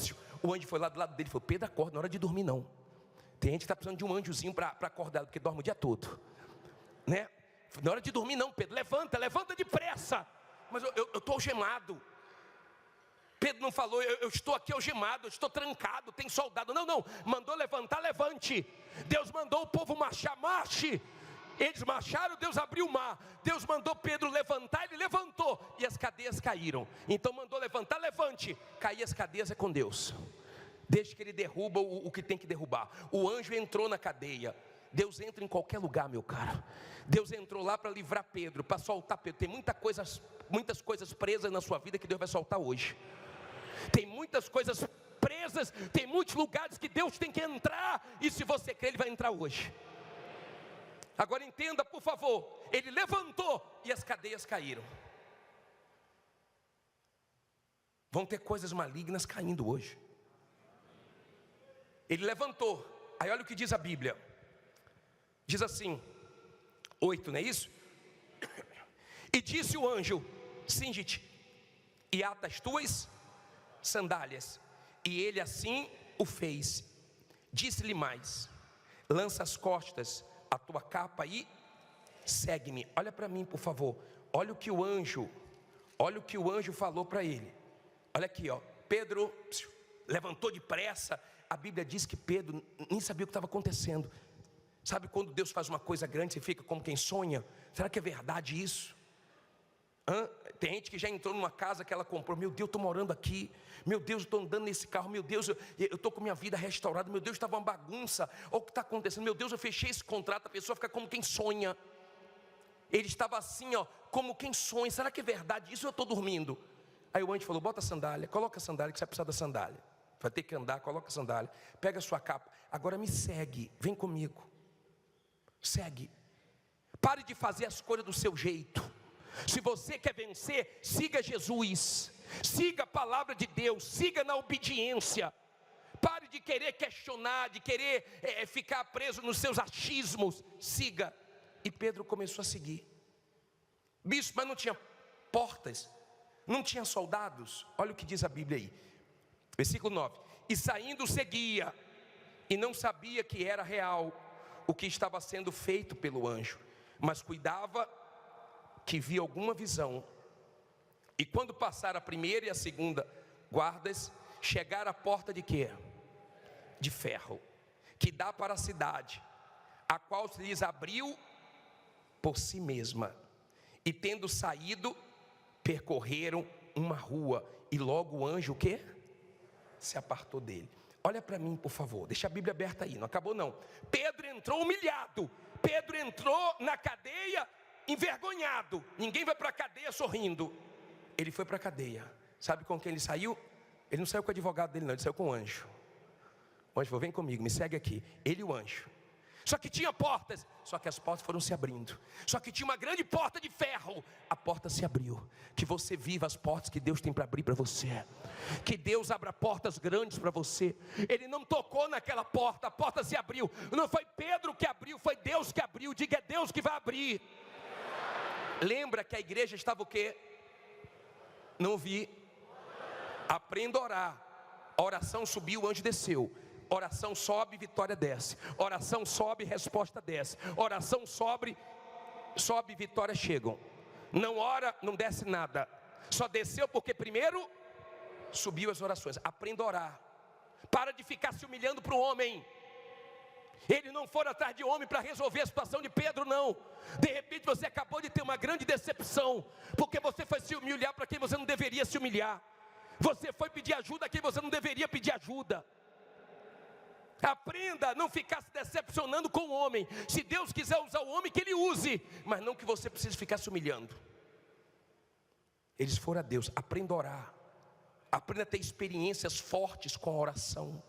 O anjo foi lá do lado dele e falou: Pedro, acorda, não é hora de dormir não. Tem gente que está precisando de um anjozinho para acordar, porque dorme o dia todo, né? Não é hora de dormir não, Pedro, levanta depressa. Mas eu estou algemado. Pedro não falou, eu estou aqui algemado, eu estou trancado, tem soldado. Não, mandou levantar, levante. Deus mandou o povo marchar, marche. Eles marcharam, Deus abriu o mar. Deus mandou Pedro levantar, ele levantou, e as cadeias caíram. Então mandou levantar, levante. Cair as cadeias é com Deus. Deixa que Ele derruba o que tem que derrubar. O anjo entrou na cadeia. Deus entra em qualquer lugar, meu caro. Deus entrou lá para livrar Pedro, para soltar Pedro. Tem muitas coisas presas na sua vida que Deus vai soltar hoje. Tem muitas coisas presas, tem muitos lugares que Deus tem que entrar, e se você crer, Ele vai entrar hoje. Agora entenda, por favor. Ele levantou e as cadeias caíram. Vão ter coisas malignas caindo hoje. Ele levantou. Aí olha o que diz a Bíblia. Diz assim, 8, não é isso? E disse o anjo: cinge-te e ata as tuas sandálias. E ele assim o fez. Disse-lhe mais: lança as costas a tua capa e segue-me. Olha para mim, por favor. Olha o que o anjo falou para ele. Olha aqui, ó. Pedro levantou depressa. A Bíblia diz que Pedro nem sabia o que estava acontecendo. Sabe quando Deus faz uma coisa grande, você fica como quem sonha? Será que é verdade isso? Tem gente que já entrou numa casa que ela comprou. Meu Deus, estou morando aqui. Meu Deus, estou andando nesse carro. Meu Deus, eu estou com minha vida restaurada. Meu Deus, estava uma bagunça. Olha o que está acontecendo. Meu Deus, eu fechei esse contrato. A pessoa fica como quem sonha. Ele estava assim, ó, como quem sonha. Será que é verdade isso? Eu estou dormindo. Aí o anjo falou: bota a sandália, coloca a sandália, que você vai precisar da sandália. Vai ter que andar, coloca a sandália. Pega a sua capa. Agora me segue, vem comigo. Segue. Pare de fazer as coisas do seu jeito. Se você quer vencer, siga Jesus, siga a palavra de Deus, siga na obediência. Pare de querer questionar, de querer ficar preso nos seus achismos. Siga. E Pedro começou a seguir. Bispo, mas não tinha portas, não tinha soldados. Olha o que diz a Bíblia aí, versículo 9: e saindo seguia, e não sabia que era real o que estava sendo feito pelo anjo, mas cuidava que via alguma visão. E quando passaram a primeira e a segunda guardas, chegaram à porta de quê? De ferro, que dá para a cidade, a qual se lhes abriu por si mesma. E tendo saído, percorreram uma rua, e logo o anjo o quê? Se apartou dele. Olha para mim, por favor, deixa a Bíblia aberta aí, não acabou não. Pedro entrou humilhado, Pedro entrou na cadeia envergonhado. Ninguém vai para a cadeia sorrindo. Ele foi para a cadeia. Sabe com quem ele saiu? Ele não saiu com o advogado dele não, ele saiu com o anjo. O anjo falou, vem comigo, me segue aqui. Ele e o anjo. Só que tinha portas, só que as portas foram se abrindo. Só que tinha uma grande porta de ferro. A porta se abriu. Que você viva as portas que Deus tem para abrir para você. Que Deus abra portas grandes para você. Ele não tocou naquela porta, a porta se abriu. Não foi Pedro que abriu, foi Deus que abriu. Diga, é Deus que vai abrir. Lembra que a igreja estava o quê? Não ouvi. Aprenda a orar. A oração subiu, o anjo desceu. Oração sobe, vitória desce. Oração sobe, resposta desce. Oração sobe, vitória chegam. Não ora, não desce nada. Só desceu porque primeiro subiu as orações. Aprenda a orar. Para de ficar se humilhando para o homem. Ele não foi atrás de homem para resolver a situação de Pedro, não. De repente você acabou de ter uma grande decepção, porque você foi se humilhar para quem você não deveria se humilhar. Você foi pedir ajuda a quem você não deveria pedir ajuda. Aprenda a não ficar se decepcionando com o homem. Se Deus quiser usar o homem, que Ele use, mas não que você precise ficar se humilhando. Eles foram a Deus. Aprenda a orar. Aprenda a ter experiências fortes com a oração.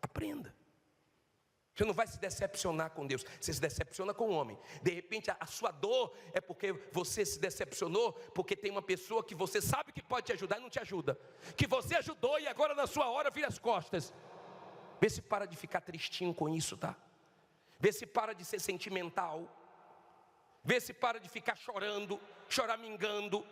Aprenda. Você não vai se decepcionar com Deus, você se decepciona com o homem. De repente a sua dor é porque você se decepcionou, porque tem uma pessoa que você sabe que pode te ajudar e não te ajuda, que você ajudou e agora na sua hora vira as costas. Vê se para de ficar tristinho com isso, tá? Vê se para de ser sentimental. Vê se para de ficar chorando, choramingando.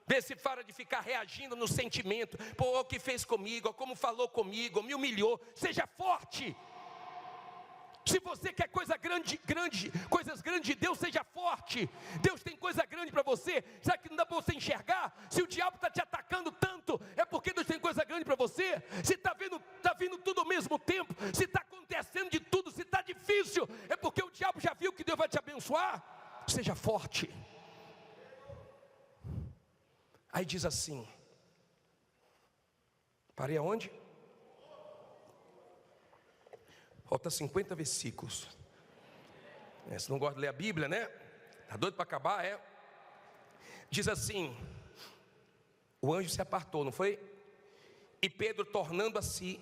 Vê se para de ficar reagindo no sentimento. Pô, o que fez comigo, como falou comigo, me humilhou. Seja forte. Se você quer coisas grandes de Deus, seja forte. Deus tem coisa grande para você. Será que não dá para você enxergar? Se o diabo está te atacando tanto, é porque Deus tem coisa grande para você. Se está vindo tudo ao mesmo tempo, se está acontecendo de tudo, se está difícil, é porque o diabo já viu que Deus vai te abençoar. Seja forte. Aí diz assim, parei aonde? Falta 50 versículos. Você não gosta de ler a Bíblia, né? Está doido para acabar, é? Diz assim, o anjo se apartou, não foi? E Pedro, tornando a si,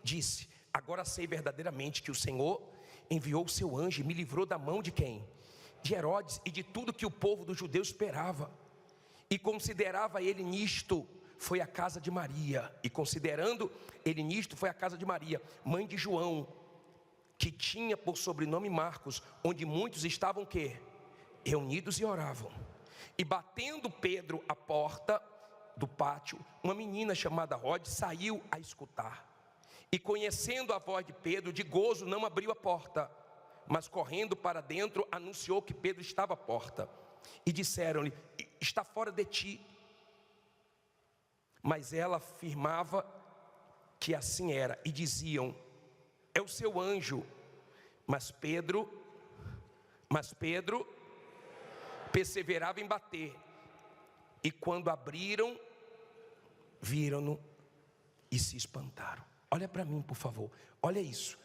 disse, agora sei verdadeiramente que o Senhor enviou o seu anjo e me livrou da mão de quem? De Herodes e de tudo que o povo dos judeus esperava. E considerava ele nisto, foi a casa de Maria. E considerando ele nisto, foi a casa de Maria, mãe de João, que tinha por sobrenome Marcos, onde muitos estavam que? Reunidos e oravam. E batendo Pedro à porta do pátio, uma menina chamada Rode saiu a escutar. E conhecendo a voz de Pedro, de gozo não abriu a porta, mas correndo para dentro, anunciou que Pedro estava à porta. E disseram-lhe, está fora de ti. Mas ela afirmava que assim era, e diziam, é o seu anjo. Mas Pedro perseverava em bater. E quando abriram, viram-no e se espantaram. Olha para mim, por favor. Olha isso.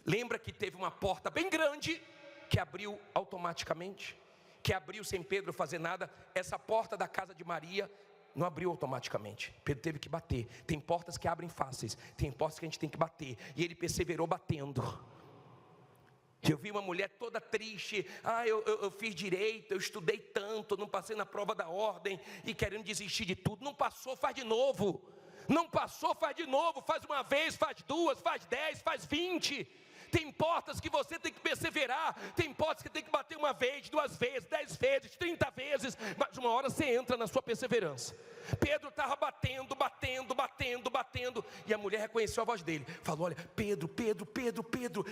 Lembra que teve uma porta bem grande que abriu automaticamente? Que abriu sem Pedro fazer nada. Essa porta da casa de Maria não abriu automaticamente. Pedro teve que bater. Tem portas que abrem fáceis, tem portas que a gente tem que bater. E ele perseverou batendo. Eu vi uma mulher toda triste. Eu fiz direito, eu estudei tanto, não passei na prova da ordem e querendo desistir de tudo. Não passou, faz de novo. Não passou, faz de novo. Faz uma vez, faz duas, faz 10, faz 20. Tem portas que você tem que perseverar. Tem portas que tem que bater uma vez, 2 vezes, 10 vezes, 30 vezes. Mas uma hora você entra na sua perseverança. Pedro estava batendo. E a mulher reconheceu a voz dele. Falou, olha, Pedro,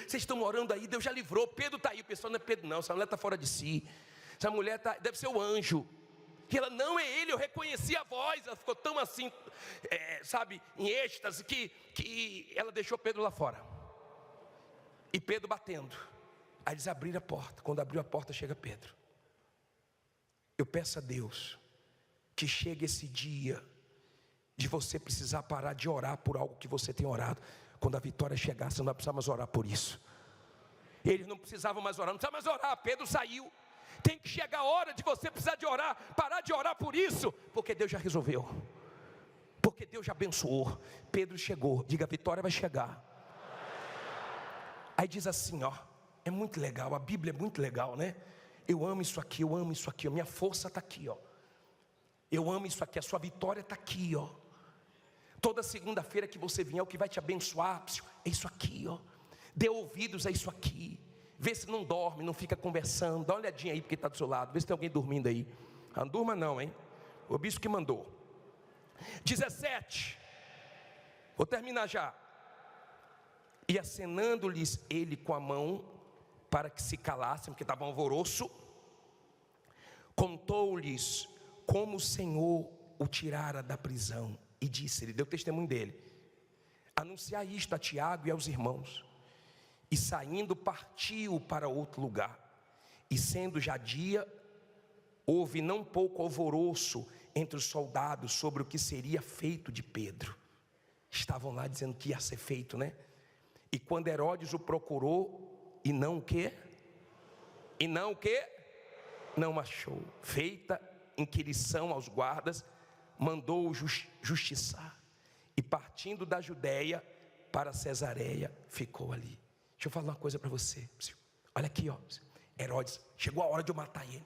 vocês estão orando aí, Deus já livrou. Pedro está aí. O pessoal não é Pedro não, essa mulher está fora de si. Essa mulher deve ser o anjo. E ela, não é ele, eu reconheci a voz. Ela ficou tão assim, em êxtase, que ela deixou Pedro lá fora. E Pedro batendo. Aí eles abriram a porta. Quando abriu a porta, chega Pedro. Eu peço a Deus que chegue esse dia de você precisar parar de orar por algo que você tem orado. Quando a vitória chegar, você não vai precisar mais orar por isso. Eles não precisavam mais orar, não precisava mais orar. Pedro saiu. Tem que chegar a hora de você precisar de orar, parar de orar por isso, porque Deus já resolveu, porque Deus já abençoou. Pedro chegou, diga: a vitória vai chegar. Aí diz assim, ó, é muito legal, a Bíblia é muito legal, né? Eu amo isso aqui, eu amo isso aqui, a minha força está aqui, ó. Eu amo isso aqui, a sua vitória está aqui, ó. Toda segunda-feira que você vier, o que vai te abençoar é isso aqui, ó. Dê ouvidos a isso aqui. Vê se não dorme, não fica conversando. Dá uma olhadinha aí porque está do seu lado. Vê se tem alguém dormindo aí. Não durma não, hein? O bispo que mandou. 17. Vou terminar já. E acenando-lhes ele com a mão para que se calassem, porque estava um alvoroço, contou-lhes como o Senhor o tirara da prisão. E disse, ele deu testemunho dele: anunciar isto a Tiago e aos irmãos. E saindo partiu para outro lugar. E sendo já dia, houve não pouco alvoroço entre os soldados sobre o que seria feito de Pedro. Estavam lá dizendo que ia ser feito, né? E quando Herodes o procurou, e não o quê? E não o quê? Não achou. Feita inquirição aos guardas, mandou-o justiçar. E partindo da Judéia para Cesareia, ficou ali. Deixa eu falar uma coisa para você. Olha aqui, ó. Herodes, chegou a hora de eu matar ele.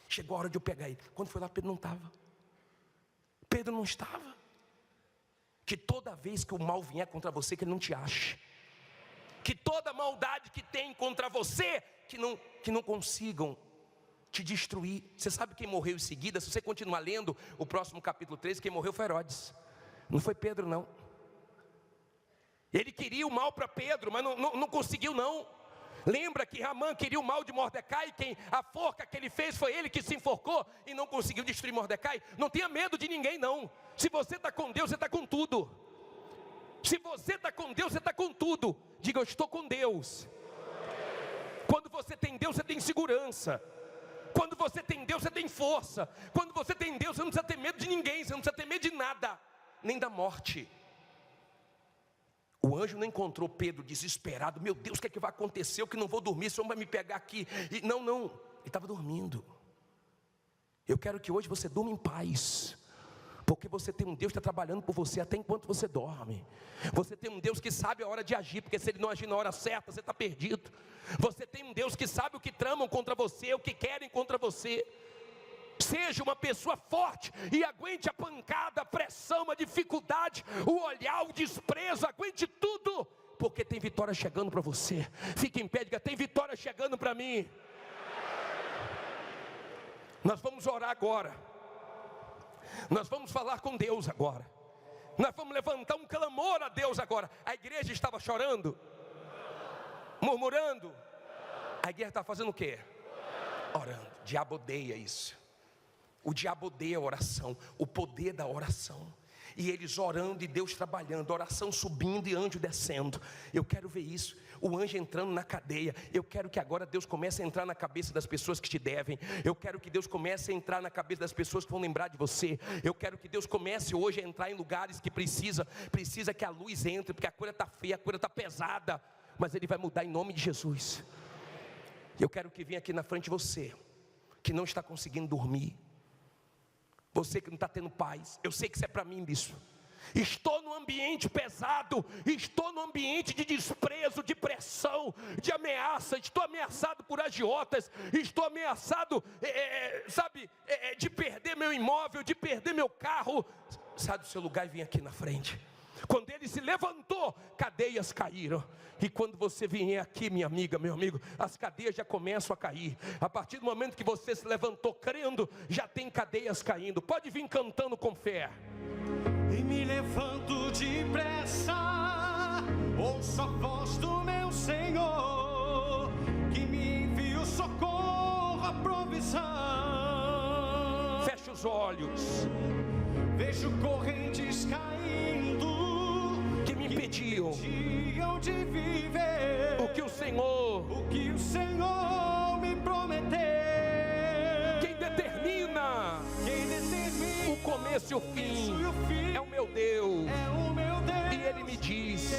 Chegou a hora de eu pegar ele. Quando foi lá, Pedro não estava. Pedro não estava. Que toda vez que o mal vier contra você, que ele não te ache. Que toda maldade que tem contra você, que não consigam te destruir. Você sabe quem morreu em seguida? Se você continuar lendo o próximo capítulo 3, quem morreu foi Herodes. Não foi Pedro não. Ele queria o mal para Pedro, mas não conseguiu não. Lembra que Ramã queria o mal de Mordecai? A forca que ele fez foi ele que se enforcou e não conseguiu destruir Mordecai. Não tenha medo de ninguém não. Se você está com Deus, você está com tudo. Se você está com Deus, você está com tudo. Diga: eu estou com Deus. Quando você tem Deus, você tem segurança. Quando você tem Deus, você tem força. Quando você tem Deus, você não precisa ter medo de ninguém. Você não precisa ter medo de nada, nem da morte. O anjo não encontrou Pedro desesperado. Meu Deus, o que é que vai acontecer? Eu que não vou dormir, o Senhor vai me pegar aqui. E não, ele estava dormindo. Eu quero que hoje você durma em paz, porque você tem um Deus que está trabalhando por você até enquanto você dorme. Você tem um Deus que sabe a hora de agir, porque se Ele não agir na hora certa, você está perdido. Você tem um Deus que sabe o que tramam contra você, o que querem contra você. Seja uma pessoa forte e aguente a pancada, a pressão, a dificuldade, o olhar, o desprezo, aguente tudo, porque tem vitória chegando para você. Fique em pé, diga: tem vitória chegando para mim. Nós vamos orar agora. Nós vamos falar com Deus agora. Nós vamos levantar um clamor a Deus agora. A igreja estava chorando, murmurando. A igreja está fazendo o quê? Orando. O diabo odeia isso. O diabo odeia a oração, o poder da oração. E eles orando e Deus trabalhando, oração subindo e anjo descendo. Eu quero ver isso, o anjo entrando na cadeia. Eu quero que agora Deus comece a entrar na cabeça das pessoas que te devem. Eu quero que Deus comece a entrar na cabeça das pessoas que vão lembrar de você. Eu quero que Deus comece hoje a entrar em lugares que precisa que a luz entre, porque a coisa está feia, a coisa está pesada, mas Ele vai mudar em nome de Jesus. Eu quero que venha aqui na frente você, que não está conseguindo dormir, você que não está tendo paz. Eu sei que isso é para mim, bicho. Estou num ambiente pesado, estou num ambiente de desprezo, de pressão, de ameaça. Estou ameaçado por agiotas, estou ameaçado, de perder meu imóvel, de perder meu carro. Sai do seu lugar e vem aqui na frente. Quando ele se levantou, cadeias caíram. E quando você vier aqui, minha amiga, meu amigo, as cadeias já começam a cair. A partir do momento que você se levantou crendo, já tem cadeias caindo. Pode vir cantando com fé. E me levanto depressa, ouço a voz do meu Senhor, que me envia o socorro, a provisão. Feche os olhos. Vejo correntes caindo que me impediam de viver o que o Senhor me prometeu. Quem determina o começo e o fim é o meu Deus. E Ele me diz: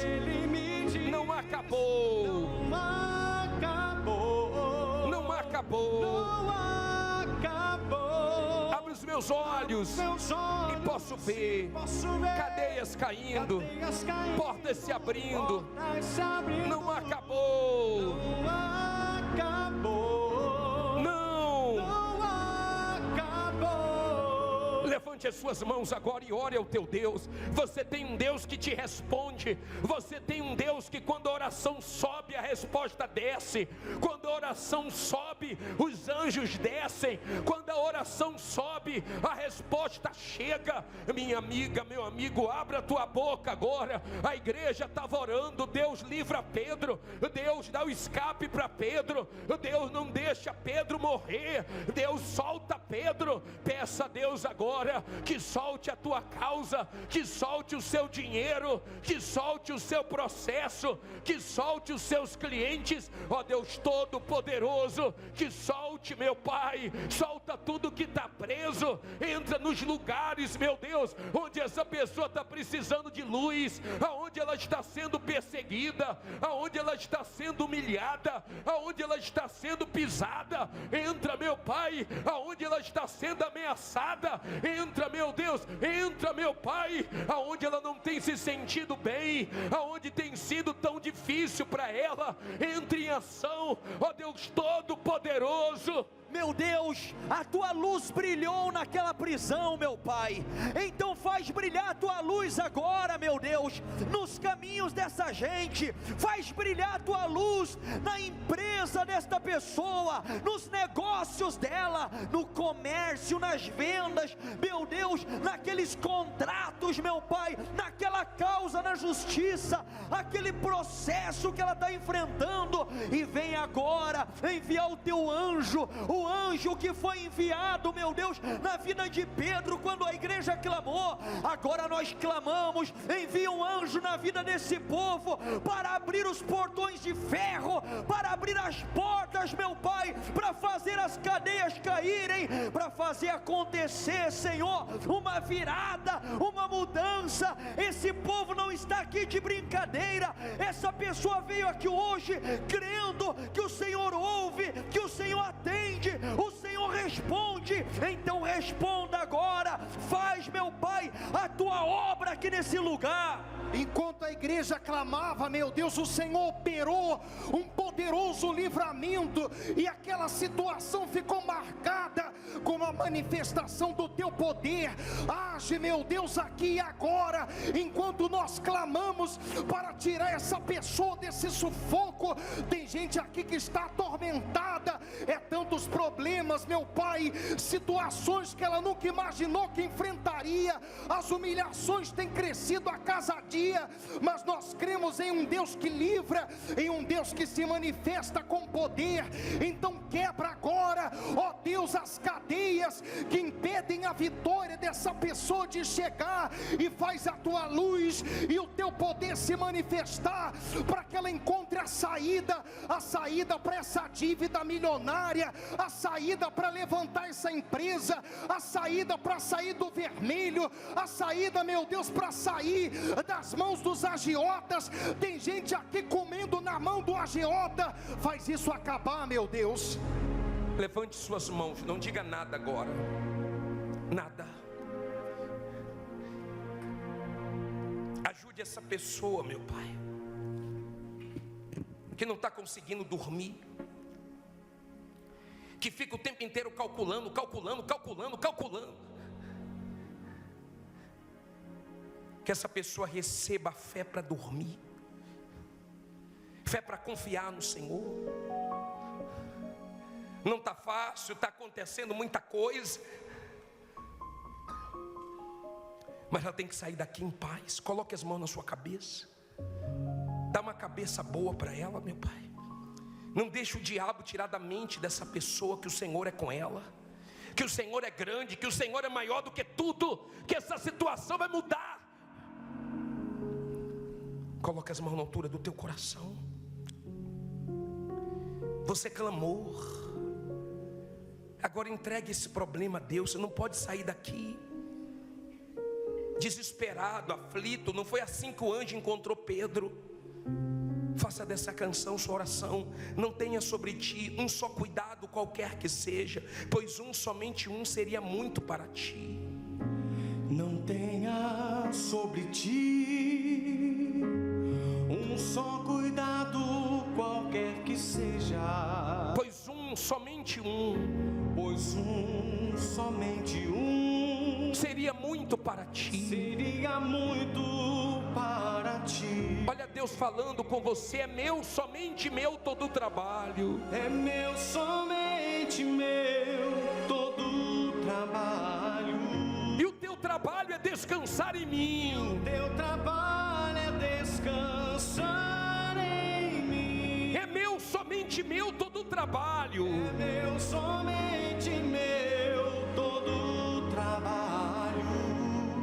não acabou. Não acabou. Não acabou. meus olhos e posso ver cadeias caindo, portas se abrindo. Não acabou. Levante as suas mãos agora e ore ao teu Deus. Você tem um Deus que te responde. Você tem um Deus que quando a oração sobe, a resposta desce. Quando a oração sobe, os anjos descem. Quando a oração sobe, a resposta chega. Minha amiga, meu amigo, abra a tua boca agora. A igreja estava orando. Deus livra Pedro. Deus dá o escape para Pedro. Deus não deixa Pedro morrer. Deus solta Pedro. Peça a Deus agora que solte a tua causa, que solte o seu dinheiro, que solte o seu processo, que solte os seus clientes, ó Deus Todo-Poderoso, que solte, meu Pai, solta tudo que está preso, entra nos lugares, meu Deus, onde essa pessoa está precisando de luz, aonde ela está sendo perseguida, aonde ela está sendo humilhada, aonde ela está sendo pisada, entra, meu Pai, aonde ela está sendo ameaçada, entra, meu Deus, entra, meu Pai, aonde ela não tem se sentido bem, aonde tem sido tão difícil para ela, entre em ação, ó Deus Todo-Poderoso. Meu Deus, a tua luz brilhou naquela prisão, meu Pai. Então faz brilhar a tua luz agora, meu Deus, nos caminhos dessa gente. Faz brilhar a tua luz na empresa desta pessoa, nos negócios dela, no comércio, nas vendas, meu Deus, naqueles contratos, meu Pai, naquela causa na justiça, aquele processo que ela está enfrentando. E vem agora enviar o teu anjo, o anjo que foi enviado, meu Deus, na vida de Pedro, quando a igreja clamou. Agora nós clamamos, envia um anjo na vida desse povo, para abrir os portões de ferro, para abrir as portas, meu Pai, para fazer as cadeias caírem, para fazer acontecer, Senhor, uma virada, uma mudança. Esse povo não está aqui de brincadeira, essa pessoa veio aqui hoje crendo que o Senhor ouve, que o Senhor atende, o Senhor responde. Então responda agora, faz, meu Pai, a tua obra aqui nesse lugar. Enquanto a igreja clamava, meu Deus, o Senhor operou um poderoso livramento, e aquela situação ficou marcada com a manifestação do teu poder. Age, meu Deus, aqui e agora, enquanto nós clamamos para tirar essa pessoa desse sufoco. Tem gente aqui que está atormentada, é tantos problemas, meu Pai, situações que ela nunca imaginou que enfrentaria, as humilhações têm crescido a cada dia, mas nós cremos em um Deus que livra, em um Deus que se manifesta com poder. Então quebra agora, ó Deus, as cadeias que impedem a vitória dessa pessoa de chegar, e faz a tua luz e o teu poder se manifestar, para que ela encontre a saída para essa dívida milionária, a saída para levantar essa empresa, a saída para sair do vermelho, a saída, meu Deus, para sair das mãos dos agiotas. Tem gente aqui comendo na mão do agiota. Faz isso acabar, meu Deus. Levante suas mãos, não diga nada agora, nada. Ajude essa pessoa, meu Pai, que não está conseguindo dormir, que fica o tempo inteiro calculando. Que essa pessoa receba a fé para dormir, fé para confiar no Senhor. Não está fácil, está acontecendo muita coisa, mas ela tem que sair daqui em paz. Coloque as mãos na sua cabeça, dá uma cabeça boa para ela, meu Pai. Não deixe o diabo tirar da mente dessa pessoa que o Senhor é com ela, que o Senhor é grande, que o Senhor é maior do que tudo, que essa situação vai mudar. Coloque as mãos na altura do teu coração. Você clamou, agora entregue esse problema a Deus. Você não pode sair daqui desesperado, aflito. Não foi assim que o anjo encontrou Pedro. Faça dessa canção sua oração. Não tenha sobre ti um só cuidado qualquer que seja, pois somente um seria muito para ti. Não tenha sobre ti um só cuidado qualquer que seja, pois somente um, somente um seria muito para ti. Seria muito para ti. Olha Deus falando com você: é meu, somente meu todo o trabalho. É meu, somente meu todo o trabalho. E o teu trabalho é descansar em mim. O teu trabalho é descansar em mim. É meu, somente meu todo o trabalho. É meu, somente meu todo o trabalho.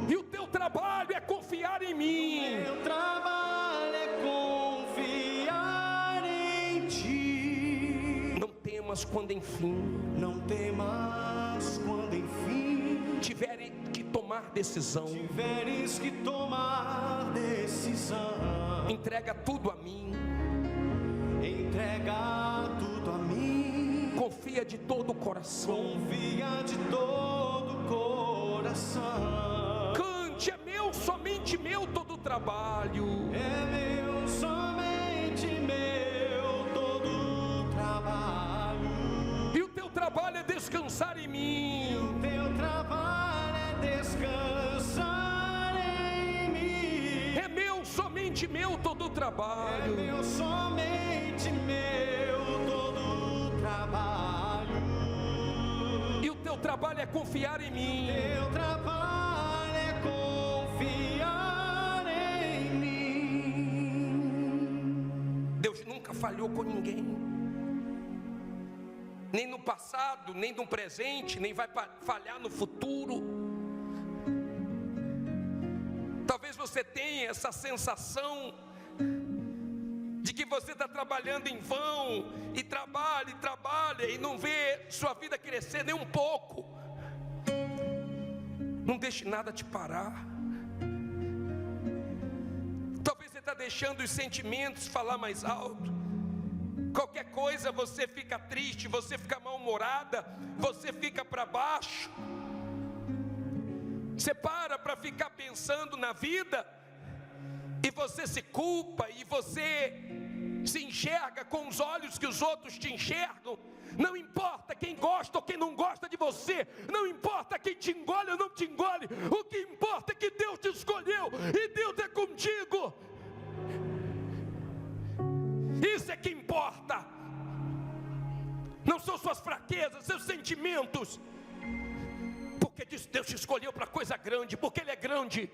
E o teu trabalho é confiar em mim. O teu trabalho é confiar em ti. Não temas quando enfim, não temas quando enfim tiveres que tomar decisão. Tiveres que tomar decisão. Entrega tudo a mim. Entrega tudo a mim. Confia de todo o coração. Confia de todo o coração. Cante: é meu, somente meu todo o trabalho. É meu, somente meu todo o trabalho. E o teu trabalho é descansar em mim. E o teu trabalho é descansar em mim. É meu, somente meu todo o trabalho. É meu, somente meu todo o trabalho. E o teu trabalho é confiar em mim. Teu trabalho é confiar em mim. Deus nunca falhou com ninguém, nem no passado, nem no presente, nem vai falhar no futuro. Talvez você tenha essa sensação de que você está trabalhando em vão, e trabalha e não vê sua vida crescer nem um pouco. Não deixe nada te parar. Talvez você está deixando os sentimentos falar mais alto. Qualquer coisa você fica triste, você fica mal-humorada, você fica para baixo. Você para ficar pensando na vida, e você se culpa, e você se enxerga com os olhos que os outros te enxergam. Não importa quem gosta ou quem não gosta de você, não importa quem te engole ou não te engole, o que importa é que Deus te escolheu, e Deus é contigo. Isso é que importa. Não são suas fraquezas, seus sentimentos. Porque Deus te escolheu para coisa grande, porque Ele é grande.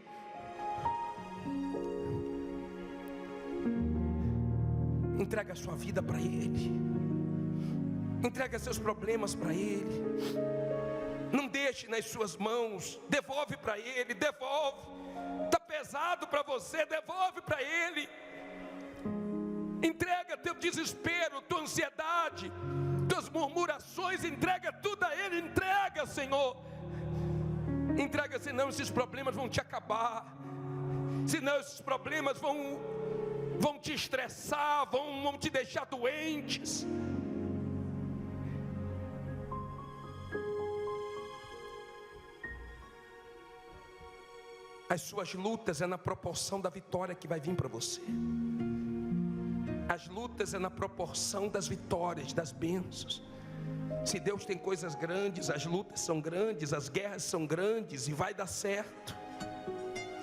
Entrega a sua vida para Ele. Entrega seus problemas para Ele. Não deixe nas suas mãos. Devolve para Ele, devolve. Está pesado para você, devolve para Ele. Entrega teu desespero, tua ansiedade, tuas murmurações, entrega tudo a Ele. Entrega, Senhor. Entrega, senão esses problemas vão te acabar. Senão esses problemas vão te estressar, vão te deixar doentes. As suas lutas é na proporção da vitória que vai vir para você. As lutas é na proporção das vitórias, das bênçãos. Se Deus tem coisas grandes, as lutas são grandes, as guerras são grandes, e vai dar certo.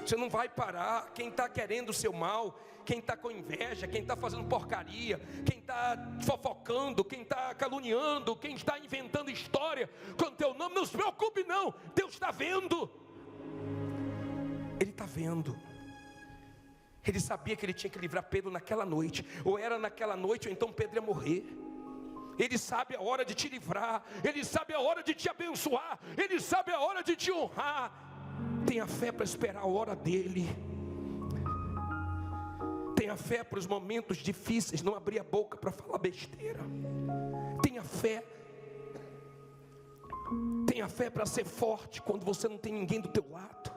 Você não vai parar. Quem está querendo o seu mal, quem está com inveja, quem está fazendo porcaria, quem está fofocando, quem está caluniando, quem está inventando história com teu nome, não se preocupe não, Deus está vendo. Ele está vendo. Ele sabia que ele tinha que livrar Pedro naquela noite. Ou era naquela noite, ou então Pedro ia morrer. Ele sabe a hora de te livrar. Ele sabe a hora de te abençoar. Ele sabe a hora de te honrar. Tenha fé para esperar a hora dele. Tenha fé para os momentos difíceis. Não abrir a boca para falar besteira. Tenha fé. Tenha fé para ser forte quando você não tem ninguém do teu lado.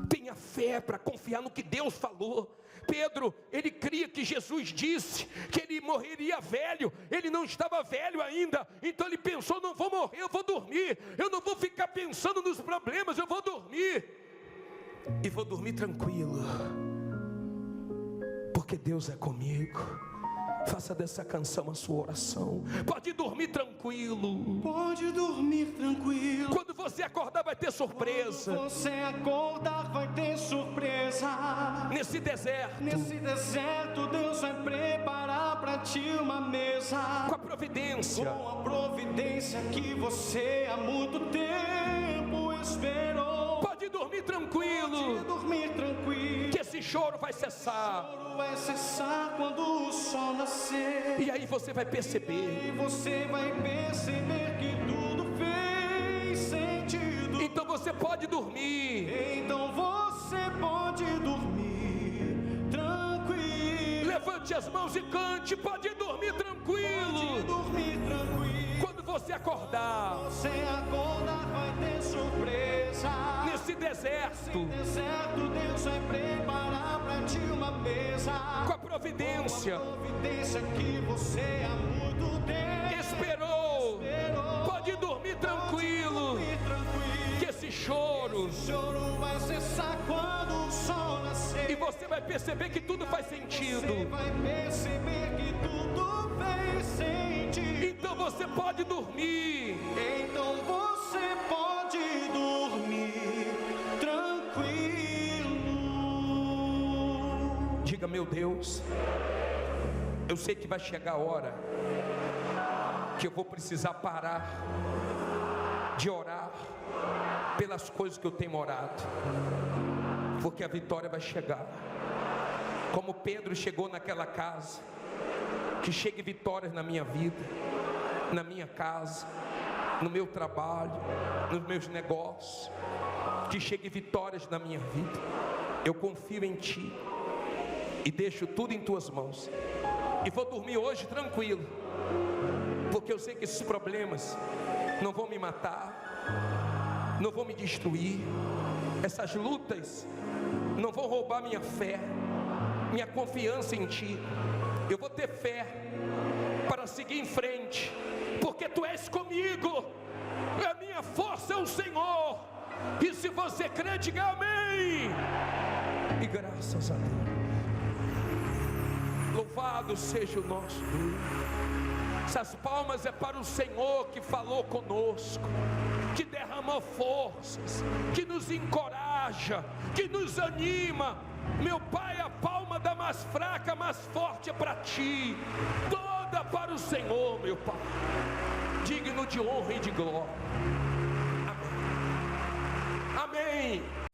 Tenha fé para confiar no que Deus falou. Pedro, ele cria que Jesus disse que ele morreria velho. Ele não estava velho ainda, então ele pensou: não vou morrer, eu vou dormir. Eu não vou ficar pensando nos problemas, eu vou dormir. E vou dormir tranquilo, porque Deus é comigo. Faça dessa canção a sua oração. Pode dormir tranquilo. Pode dormir tranquilo. Quando você acordar vai ter surpresa. Quando você acordar vai ter surpresa. Nesse deserto Deus vai preparar para ti uma mesa. com a providência. Com a providência que você há muito tempo esperou. Pode dormir tranquilo. Pode dormir tranquilo. Que esse choro vai cessar. O choro vai cessar quando o sol nascer. E aí você vai perceber. E você vai perceber que tudo fez sentido. Então você pode dormir. Então você pode dormir tranquilo. Levante as mãos e cante. Pode dormir tranquilo. Pode dormir tranquilo. Quando você acordar, Você acordar vai ter surpresa. nesse deserto, Deus vai preparar para ti uma mesa. com a providência, Com a providência que você há muito tempo esperou. Pode dormir tranquilo. dormir tranquilo. Que esse choro, O choro vai cessar quando o sol nascer. e você vai perceber que tudo faz sentido. Você vai perceber que tudo fez sentido. Então você pode dormir. Então você pode dormir tranquilo. Diga: meu Deus, eu sei que vai chegar a hora que eu vou precisar parar de orar pelas coisas que eu tenho orado, porque a vitória vai chegar. Como Pedro chegou naquela casa, que chegue vitórias na minha vida, na minha casa, no meu trabalho, nos meus negócios, que chegue vitórias na minha vida. Eu confio em Ti e deixo tudo em Tuas mãos, e vou dormir hoje tranquilo, porque eu sei que esses problemas não vão me matar, não vão me destruir. Essas lutas não vão roubar minha fé, minha confiança em Ti. Eu vou ter fé para seguir em frente, porque Tu és comigo. A minha força é o Senhor. E se você crê, diga amém. E graças a Deus. Louvado seja o nosso Deus. Essas palmas é para o Senhor que falou conosco, que derramou forças, que nos encoraja, que nos anima. Meu Pai, a palma da mais fraca, mais forte é para Ti, toda para o Senhor, meu Pai, digno de honra e de glória. Amém. Amém.